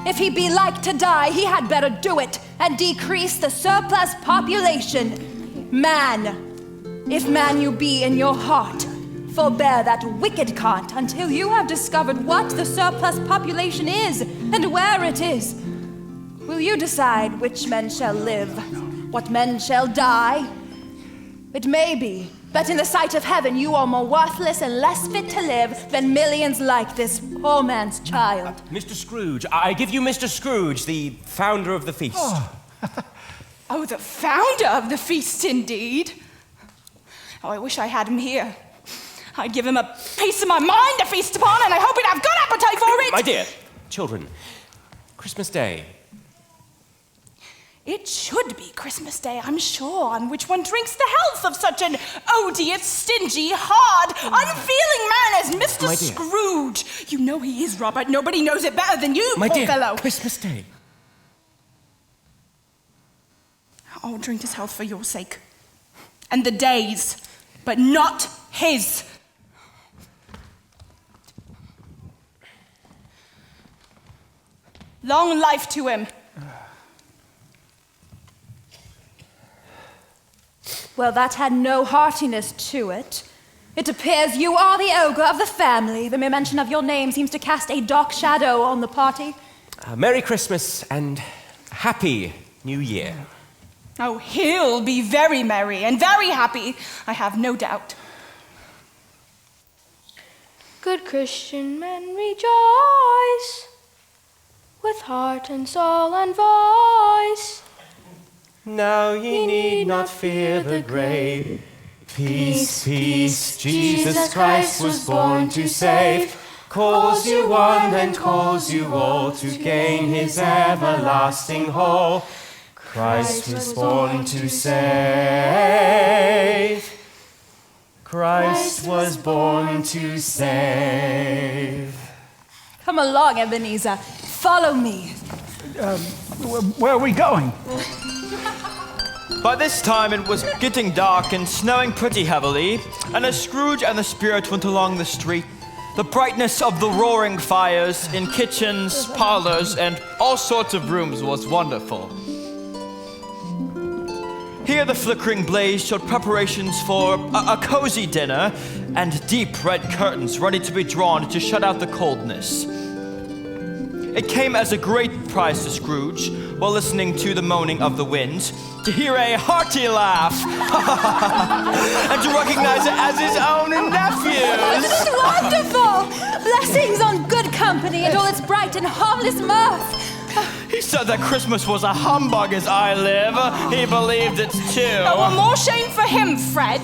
If he be like to die, he had better do it and decrease the surplus population. Man, if man you be in your heart, Forbear that wicked cant until you have discovered what the surplus population is and where it is. Will you decide which men shall live, what men shall die? It may be that in the sight of heaven you are more worthless and less fit to live than millions like this poor man's child. Mr. Scrooge, I give you Mr. Scrooge, the founder of the feast. Oh, the founder of the feast, indeed. Oh, I wish I had him here. I'd give him a piece of my mind to feast upon, and I hope he'd have good appetite for it. My dear children, Christmas Day. It should be Christmas Day, I'm sure, on which one drinks the health of such an odious, stingy, hard, unfeeling man as Mr. My dear. Scrooge. You know he is, Robert. Nobody knows it better than you, My poor dear, fellow. Christmas Day. I'll drink his health for your sake. And the day's, but not his. Long life to him. Well, that had no heartiness to it. It appears you are the ogre of the family. The mere mention of your name seems to cast a dark shadow on the party. Merry Christmas and Happy New Year. Oh, he'll be very merry and very happy, I have no doubt. Good Christian men rejoice with heart and soul and voice. Now ye need not fear the grave. Peace, peace, Jesus Christ was born to save. Calls you one and calls you all to gain his everlasting whole. Christ was born to save. Christ was born to save. Come along, Ebenezer. Follow me. Where are we going? By this time, it was getting dark and snowing pretty heavily, and as Scrooge and the spirit went along the street, the brightness of the roaring fires in kitchens, parlors, and all sorts of rooms was wonderful. Here, the flickering blaze showed preparations for a cozy dinner and deep red curtains ready to be drawn to shut out the coldness. It came as a great surprise to Scrooge, while listening to the moaning of the wind, to hear a hearty laugh and to recognize it as his own nephew. This is wonderful! Blessings on good company and all its bright and harmless mirth. He said that Christmas was a humbug as I live. He believed it too. Oh, well, more shame for him, Fred.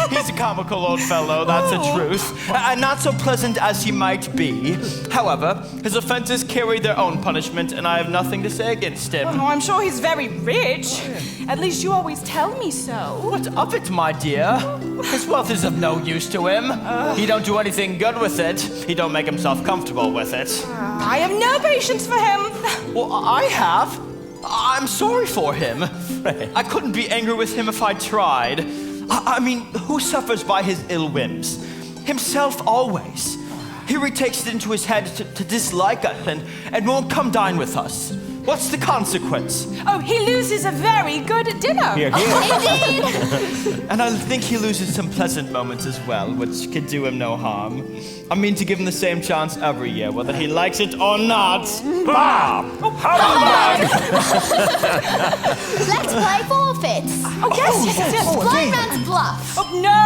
He's a comical old fellow, that's the truth. And not so pleasant as he might be. However, his offenses carry their own punishment, and I have nothing to say against him. Oh, I'm sure he's very rich. At least you always tell me so. What of it, my dear? His wealth is of no use to him. He don't do anything good with it. He don't make himself comfortable with it. I have no patience for him. Well, I have. I'm sorry for him. I couldn't be angry with him if I tried. I mean, who suffers by his ill whims? Himself always. Here he takes it into his head to dislike us and won't come dine with us. What's the consequence? Oh, he loses a very good dinner. Here, here. Indeed. And I think he loses some pleasant moments as well, which could do him no harm. I mean to give him the same chance every year, whether he likes it or not. Bob! Humbug! Let's play forfeits. Oh, yes. Blind man's bluff. Oh, no.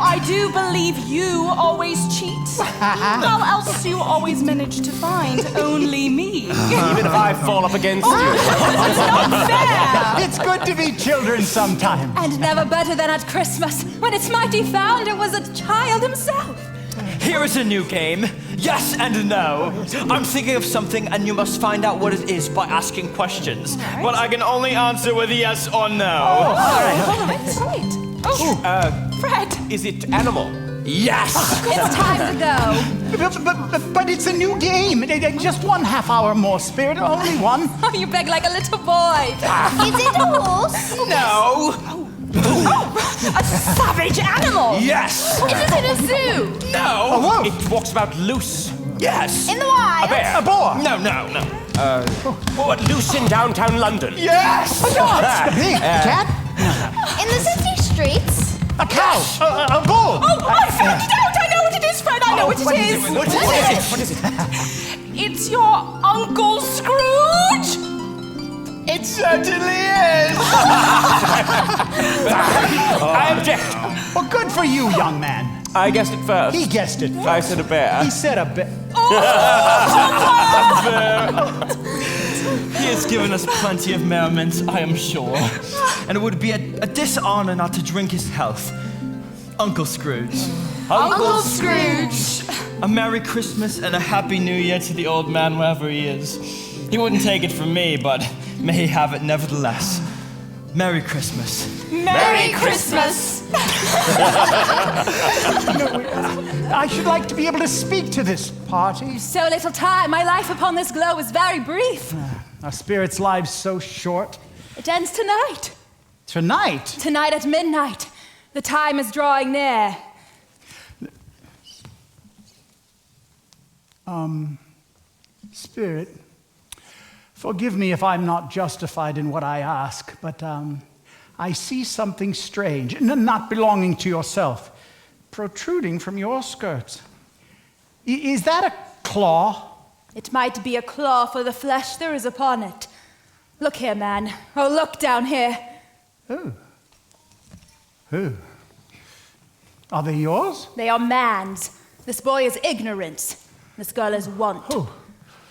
I do believe you always cheat. How else do you always manage to find only me? Even if I fall up against you. It's not fair. It's good to be children sometimes. And never better than at Christmas, when its mighty founder was a child himself. Here is a new game. Yes and no. I'm thinking of something, and you must find out what it is by asking questions. But I can only answer with yes or no. All right. Oh, Fred. Is it animal? Yes! It's time to go. But it's a new game. Just 1/2 hour more, Spirit. Only one. Oh, you beg like a little boy. Is it a horse? No! A savage animal. Yes! Is it in a zoo? No! It walks about loose. Yes! In the wild? A bear. A boar. No. Loose in downtown London. Yes! A pig. Cat. In the city streets? A cow! A bull! Oh, I found it out! I know what it is, Fred! I know what it is! What is it? It's your Uncle Scrooge! It certainly is! I object. Well, good for you, young man. I guessed it first. He guessed it first. I said a bear. He said a bear. He has given us plenty of merriment, I am sure. And it would be a dishonor not to drink his health. Uncle Scrooge. Uncle Scrooge! A Merry Christmas and a Happy New Year to the old man wherever he is. He wouldn't take it from me, but may he have it nevertheless. Merry Christmas. Merry Christmas! I should like to be able to speak to this party. So little time. My life upon this globe is very brief. Our spirits' lives so short. It ends tonight. Tonight? Tonight at midnight. The time is drawing near. Spirit, forgive me if I'm not justified in what I ask, but I see something strange, not belonging to yourself, protruding from your skirts. Is that a claw? It might be a claw for the flesh there is upon it. Look here, man. Oh, look down here. Who? Are they yours? They are man's. This boy is ignorance. This girl is want. Who?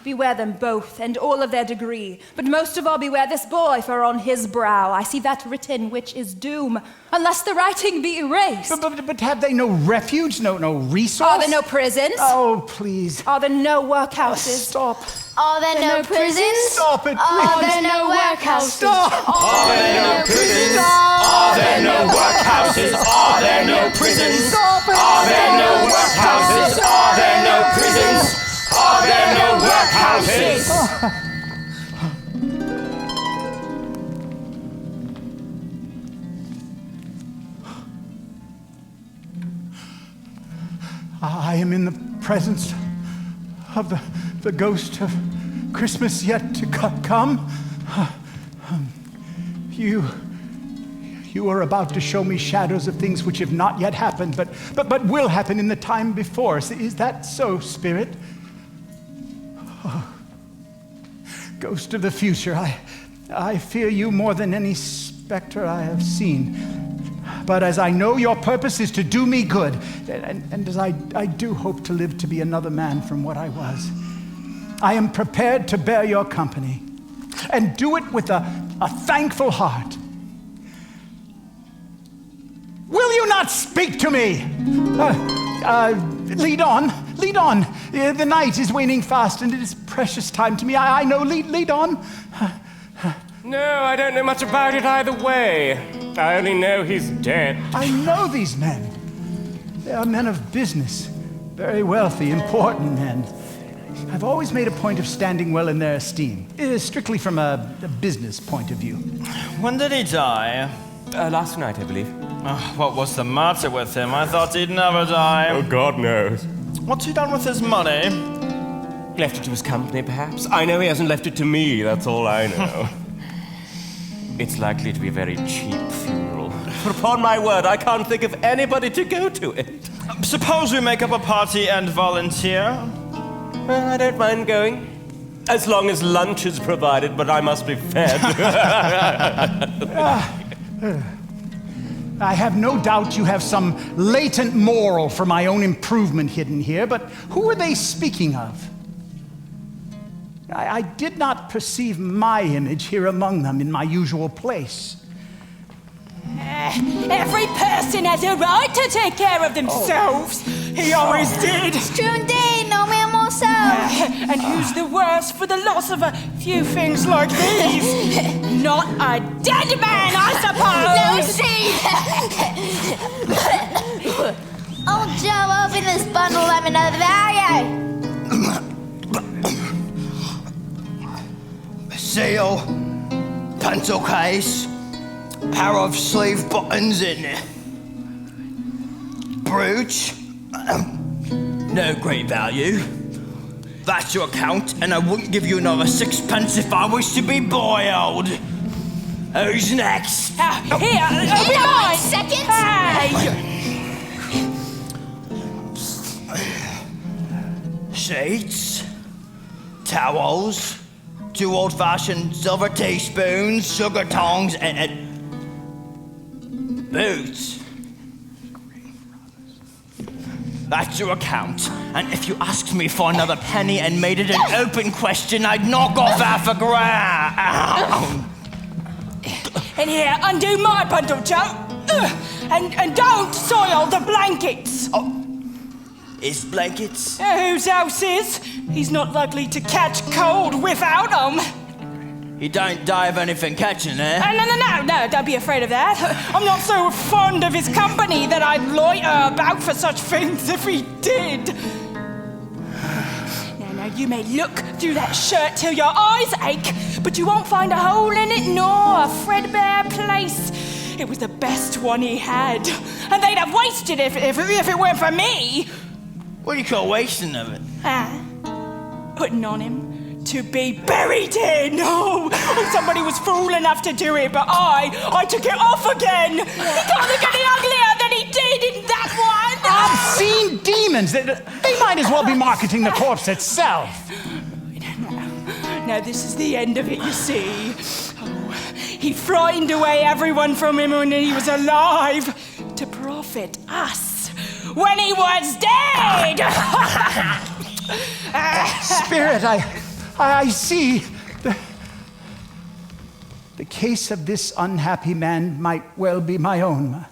Beware them both, and all of their degree. But most of all, beware this boy, for on his brow I see that written which is doom, unless the writing be erased. But have they no refuge, no resource? Are there no prisons? Oh, please. Are there no workhouses? Stop. Are there no prisons? Stop it, please. Are there no workhouses? Stop. Are there no prisons? Are there no workhouses? Are there no prisons? Stop it. Are there no workhouses? Are there no prisons? Are there no workhouses? I am in the presence of the ghost of Christmas yet to come. You are about to show me shadows of things which have not yet happened, but will happen in the time before us. Is that so, Spirit? Oh, ghost of the future, I fear you more than any specter I have seen. But as I know your purpose is to do me good, and as I do hope to live to be another man from what I was, I am prepared to bear your company and do it with a thankful heart. Will you not speak to me? Lead on. The night is waning fast, and it is precious time to me. I know. Lead on. No, I don't know much about it either way. I only know he's dead. I know these men. They are men of business, very wealthy, important men. I've always made a point of standing well in their esteem, strictly from a business point of view. When did he die? Last night, I believe. What was the matter with him? I thought he'd never die. Oh, God knows. What's he done with his money? Left it to his company, perhaps. I know he hasn't left it to me, that's all I know. It's likely to be a very cheap funeral. But upon my word, I can't think of anybody to go to it. Suppose we make up a party and volunteer? Well, I don't mind going. As long as lunch is provided, but I must be fed. I have no doubt you have some latent moral for my own improvement hidden here, but who are they speaking of? I did not perceive my image here among them in my usual place. Every person has a right to take care of themselves. He always did. It's true indeed, no man more so. And who's the worse for the loss of a few things like these? Not a dead man, I suppose. No, see. Oh, Joe, open this bundle, let me know the value. Seal, pencil case, pair of sleeve buttons in brooch. No great value. That's your account, and I wouldn't give you another 6 pence if I was to be boiled. Who's next? Here, be mine. Seconds. Hey. Sheets, towels, 2 old-fashioned silver teaspoons, sugar tongs, and boots. That's your account. And if you asked me for another penny and made it an open question, I'd knock off £1/grand. And here, undo my bundle, Joe. And don't soil the blankets. His blankets? Whose house is? He's not likely to catch cold without 'em. You don't die of anything catching, eh? No, don't be afraid of that. I'm not so fond of his company that I'd loiter about for such things if he did. Now, you may look through that shirt till your eyes ache, but you won't find a hole in it nor a threadbare place. It was the best one he had, and they'd have wasted it if it weren't for me. What do you call wasting of it? Putting on him to be buried in. Oh, somebody was fool enough to do it, but I took it off again. He can't look any uglier than he did in that one. Obscene demons! They might as well be marketing the corpse itself. Now, this is the end of it, you see. Oh, he frightened away everyone from him when he was alive to profit us when he was dead. Spirit, I see. The case of this unhappy man might well be my own.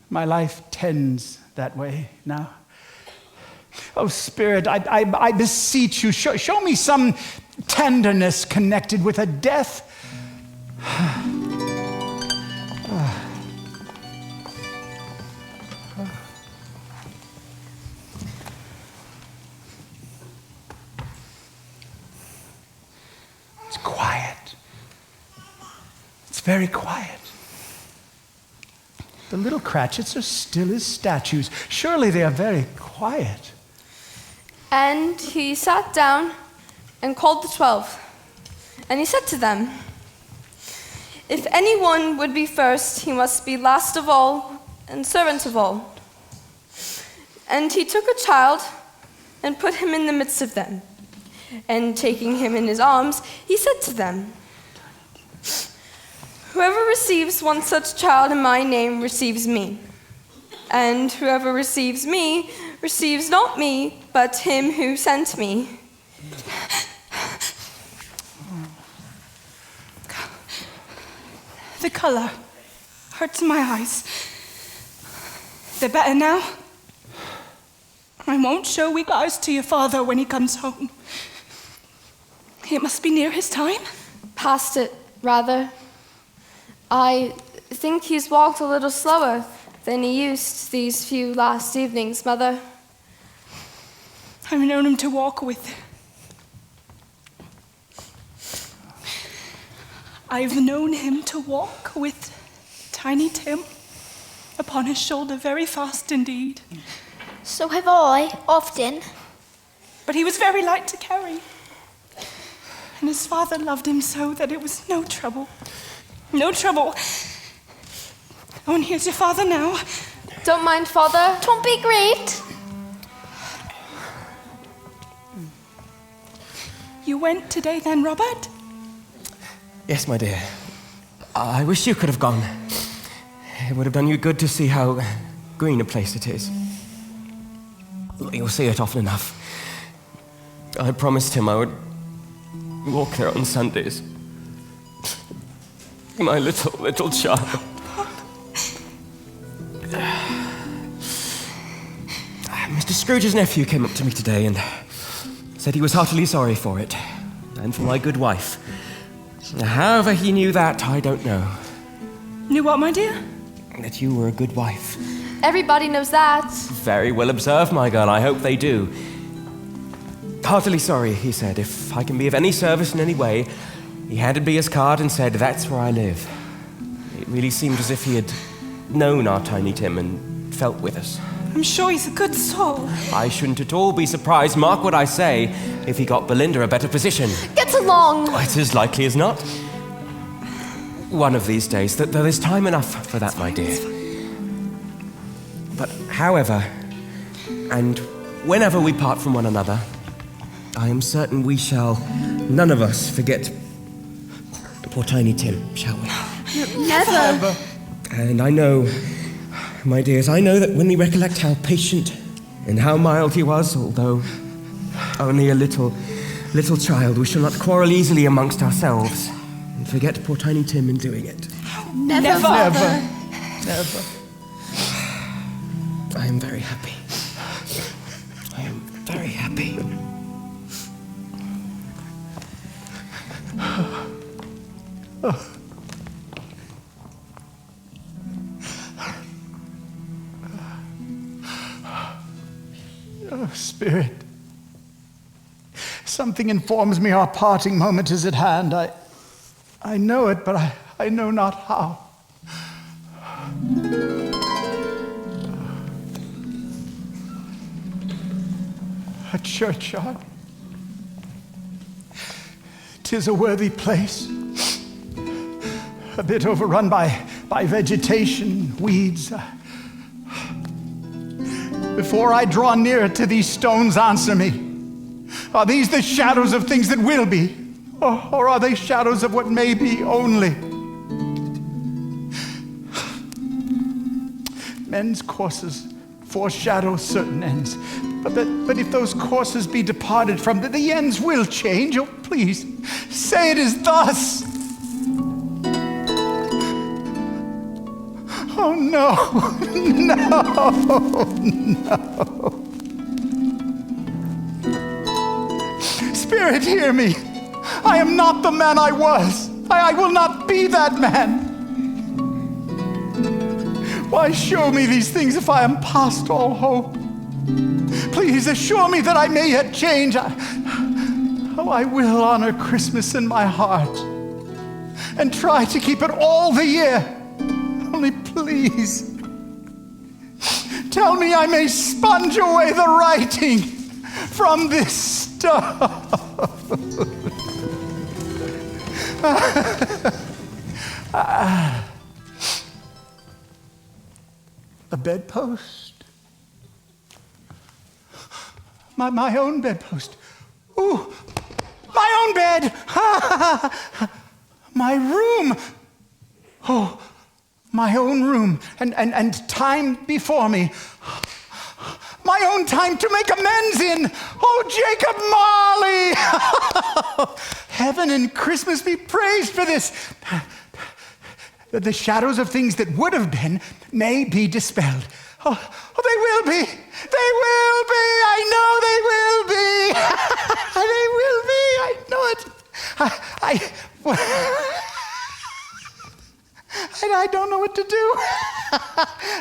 My life tends that way now. Oh, Spirit, I beseech you, show me some tenderness connected with a death. It's quiet. It's very quiet. The little Cratchits are still as statues. Surely they are very quiet. And he sat down and called the 12. And he said to them, "If anyone would be first, he must be last of all and servant of all." And he took a child and put him in the midst of them. And taking him in his arms, he said to them, "Whoever receives one such child in my name receives me. And whoever receives me receives not me, but him who sent me." The color hurts my eyes. They're better now. I won't show weak eyes to your father when he comes home. It must be near his time. Past it, rather. I think he's walked a little slower than he used these few last evenings, Mother. I've known him to walk with. I've known him to walk with Tiny Tim upon his shoulder very fast indeed. So have I, often. But he was very light to carry. And his father loved him so that it was no trouble. No trouble. Oh, and here's your father now. Don't mind, Father. 'Twon't be great. You went today then, Robert? Yes, my dear. I wish you could have gone. It would have done you good to see how green a place it is. You'll see it often enough. I promised him I would walk there on Sundays. My little child. Mr. Scrooge's nephew came up to me today and said he was heartily sorry for it, and for my good wife. However he knew that, I don't know. Knew what, my dear? That you were a good wife. Everybody knows that. Very well observed, my girl. I hope they do. Heartily sorry, he said. If I can be of any service in any way, he handed me his card and said, "That's where I live." It really seemed as if he had known our Tiny Tim and felt with us. I'm sure he's a good soul. I shouldn't at all be surprised, mark what I say, if he got Belinda a better position. Get along. It's as likely as not. one of these days. There's time enough for that, my dear. But however, and whenever we part from one another, I am certain we shall, none of us, forget poor Tiny Tim, shall we? Never. And I know, my dears, I know that when we recollect how patient and how mild he was, although only a little child, we shall not quarrel easily amongst ourselves and forget poor Tiny Tim in doing it. Never. Never. I am very happy. I am very happy. Oh, Spirit. Something informs me our parting moment is at hand. I know it, but I know not how. A churchyard. 'Tis a worthy place. A bit overrun by vegetation, weeds. Before I draw nearer to these stones, answer me. Are these the shadows of things that will be? Or are they shadows of what may be only? Men's courses foreshadow certain ends. But if those courses be departed from, the ends will change. Oh, please, say it is thus. Oh, no. Spirit, hear me. I am not the man I was. I will not be that man. Why show me these things if I am past all hope? Please assure me that I may yet change. I will honor Christmas in my heart and try to keep it all the year. Only please, tell me I may sponge away the writing from this stuff. A bedpost. My own bedpost. Ooh, my own bed. My room. Oh, my own room. And time before me. My own time to make amends in. Oh, Jacob Marley. Heaven and Christmas be praised for this. The shadows of things that would have been may be dispelled. Oh, they will be. They will be. I know they will be. They will be. I know it. I don't know what to do.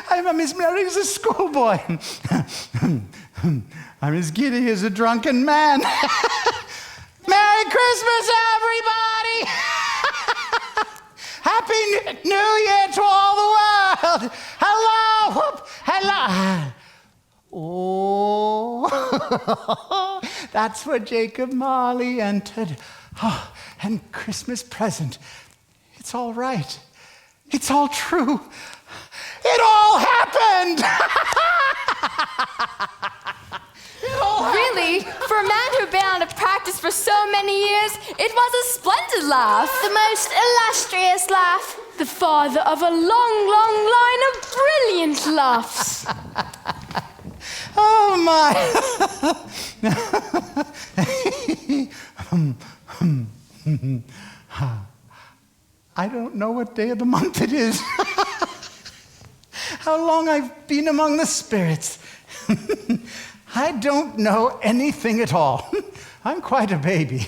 I'm as merry as a schoolboy. I'm as giddy as a drunken man. Merry Christmas, everybody! Happy New Year to all the world! Hello! Whoop, hello! Oh, that's where Jacob Marley entered. Oh, and Christmas present. It's all right. It's all true. It all happened! Really? For a man who'd been out of practice for so many years, it was a splendid laugh. The most illustrious laugh. The father of a long, long line of brilliant laughs. Oh, my. I don't know what day of the month it is. How long I've been among the spirits. I don't know anything at all. I'm quite a baby.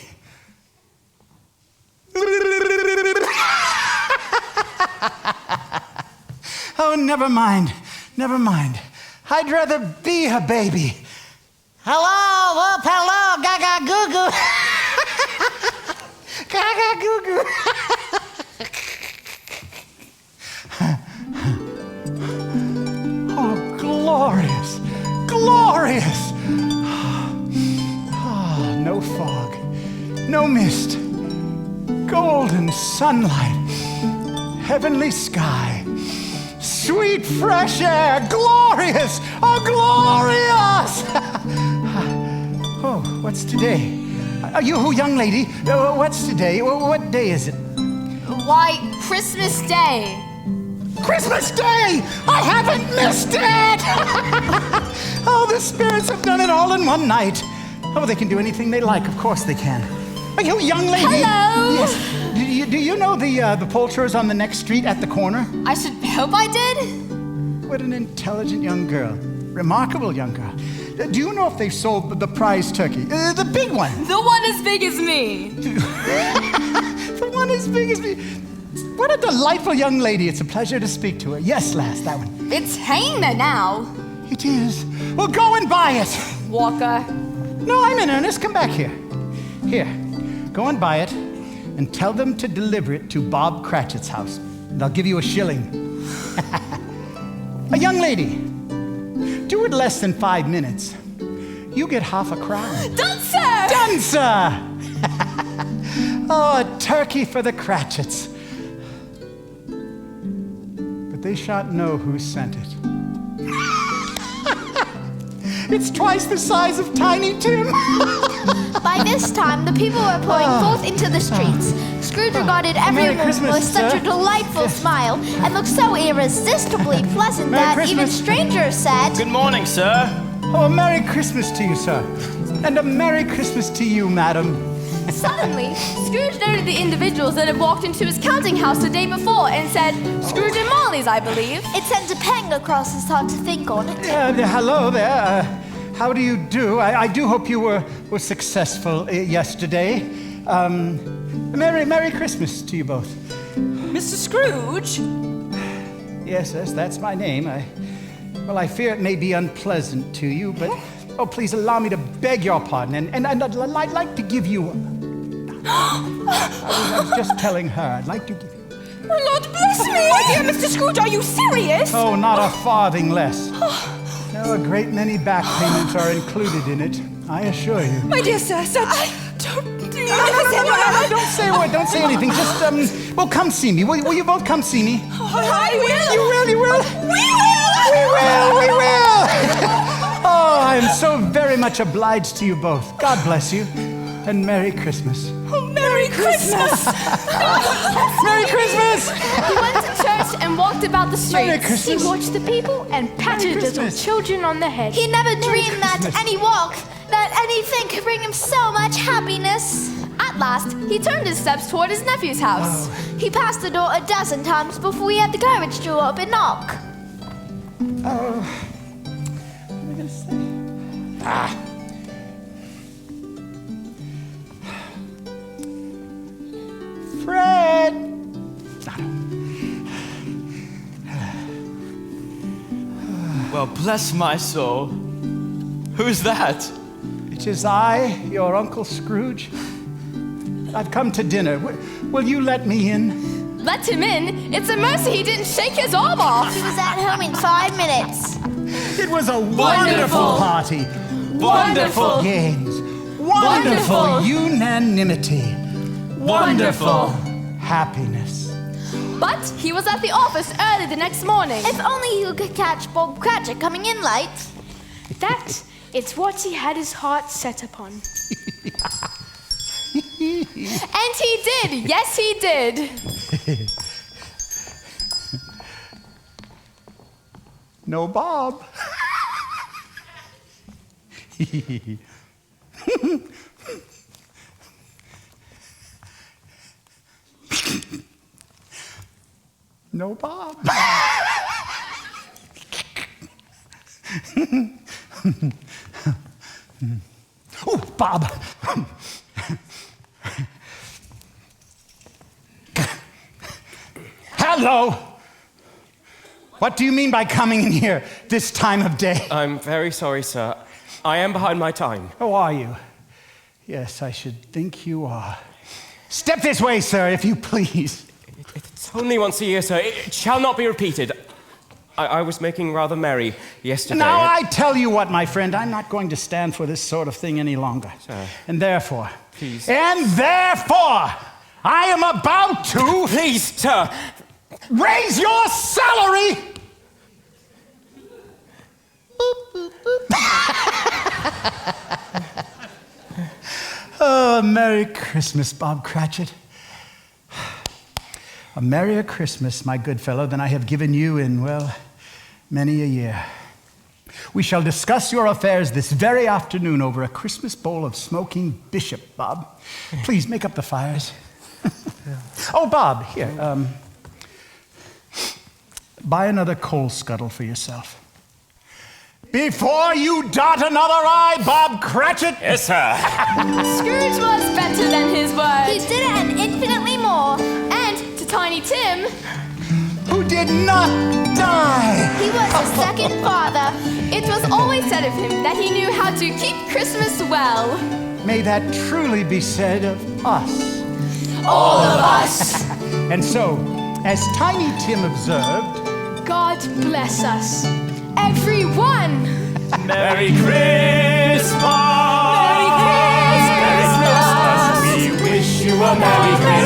Oh, never mind. Never mind. I'd rather be a baby. Hello, whoop, hello, gaga goo goo. Gaga goo goo. Oh, glorious, glorious. Ah, no fog, no mist, golden sunlight. heavenly sky, sweet fresh air, glorious, oh, glorious! Oh, what's today? You young lady, what's today? What day is it? Why, Christmas Day. Christmas Day! I haven't missed it! Oh, the spirits have done it all in one night. Oh, they can do anything they like. Of course they can. You young lady. Hello. Yes. Do you know the poulterers on the next street at the corner? I should hope I did. What an intelligent young girl. Remarkable young girl. Do you know if they've sold the prize turkey? The big one. The one as big as me. The one as big as me. What a delightful young lady. It's a pleasure to speak to her. Yes, lass, that one. It's hanging there now. It is. Well, go and buy it. Walker. No, I'm in earnest. Come back here. Here. Go and buy it and tell them to deliver it to Bob Cratchit's house. And I'll give you a shilling. A young lady. Do it less than 5 minutes. You get half a crown. Done, sir! Done, sir! Oh, a turkey for the Cratchits. But they shan't know who sent it. It's twice the size of Tiny Tim. By this time, the people were pouring forth into the streets. Scrooge regarded everyone with such a delightful smile and looked so irresistibly pleasant that even strangers said, Good morning, sir. Oh, a Merry Christmas to you, sir. And a Merry Christmas to you, madam. Suddenly, Scrooge noted the individuals that had walked into his counting house the day before and said, Scrooge and Molly's, I believe. It sent a pang across his heart to think on it. Hello there. How do you do? I do hope you were successful yesterday. Merry Christmas to you both. Mr. Scrooge? Yes, that's my name. I fear it may be unpleasant to you, but please allow me to beg your pardon, and I'd like to give you. I was just telling her. I'd like to give you. Oh, Lord bless me! My dear Mr. Scrooge, are you serious? Oh, not a farthing less. No, a great many back payments are included in it, I assure you. My dear sir, such... No, don't say a word, don't say anything. Just, come see me. Will you both come see me? I will! You really will? We will! Oh, I am so very much obliged to you both. God bless you, and Merry Christmas. Oh, Merry Christmas! Merry Christmas! He went to church and walked about the streets. Merry Christmas. He watched the people and patted little children on the head. He never dreamed that any walk, that anything could bring him so much happiness. At last, he turned his steps toward his nephew's house. He passed the door a dozen times before he had the courage to open knock. What am I going to say? Fred! Well, bless my soul. Who's that? It is I, your Uncle Scrooge. I've come to dinner. Will you let me in? Let him in? It's a mercy he didn't shake his arm off. He was at home in 5 minutes. It was a wonderful party. Wonderful. Games. Wonderful unanimity. Wonderful happiness. But he was at the office early the next morning. If only he could catch Bob Cratchit coming in late. It's what he had his heart set upon. And he did. Yes, he did. No Bob. No Bob. Oh, Bob. Hello. What do you mean by coming in here this time of day? I'm very sorry, sir. I am behind my time. Oh, are you? Yes, I should think you are. Step this way, sir, if you please. It's only once a year, sir. It shall not be repeated. I was making rather merry yesterday. Now, I tell you what, my friend, I'm not going to stand for this sort of thing any longer. Sir. And therefore, Please. I am about to... Please, sir. Raise your salary! Oh, Merry Christmas, Bob Cratchit. A merrier Christmas, my good fellow, than I have given you in, well, many a year. We shall discuss your affairs this very afternoon over a Christmas bowl of smoking bishop, Bob. Please make up the fires. Oh, Bob, here, buy another coal scuttle for yourself. Before you dot another I, Bob Cratchit! Yes, sir. Scrooge was better than his word. He did it and infinitely more. And to Tiny Tim, Who did not die! He was a second father. it was always said of him that he knew how to keep Christmas well. May that truly be said of us. All of us. And so, as Tiny Tim observed, God bless us. Everyone. Merry Christmas! Merry Christmas. We wish you a Merry Christmas.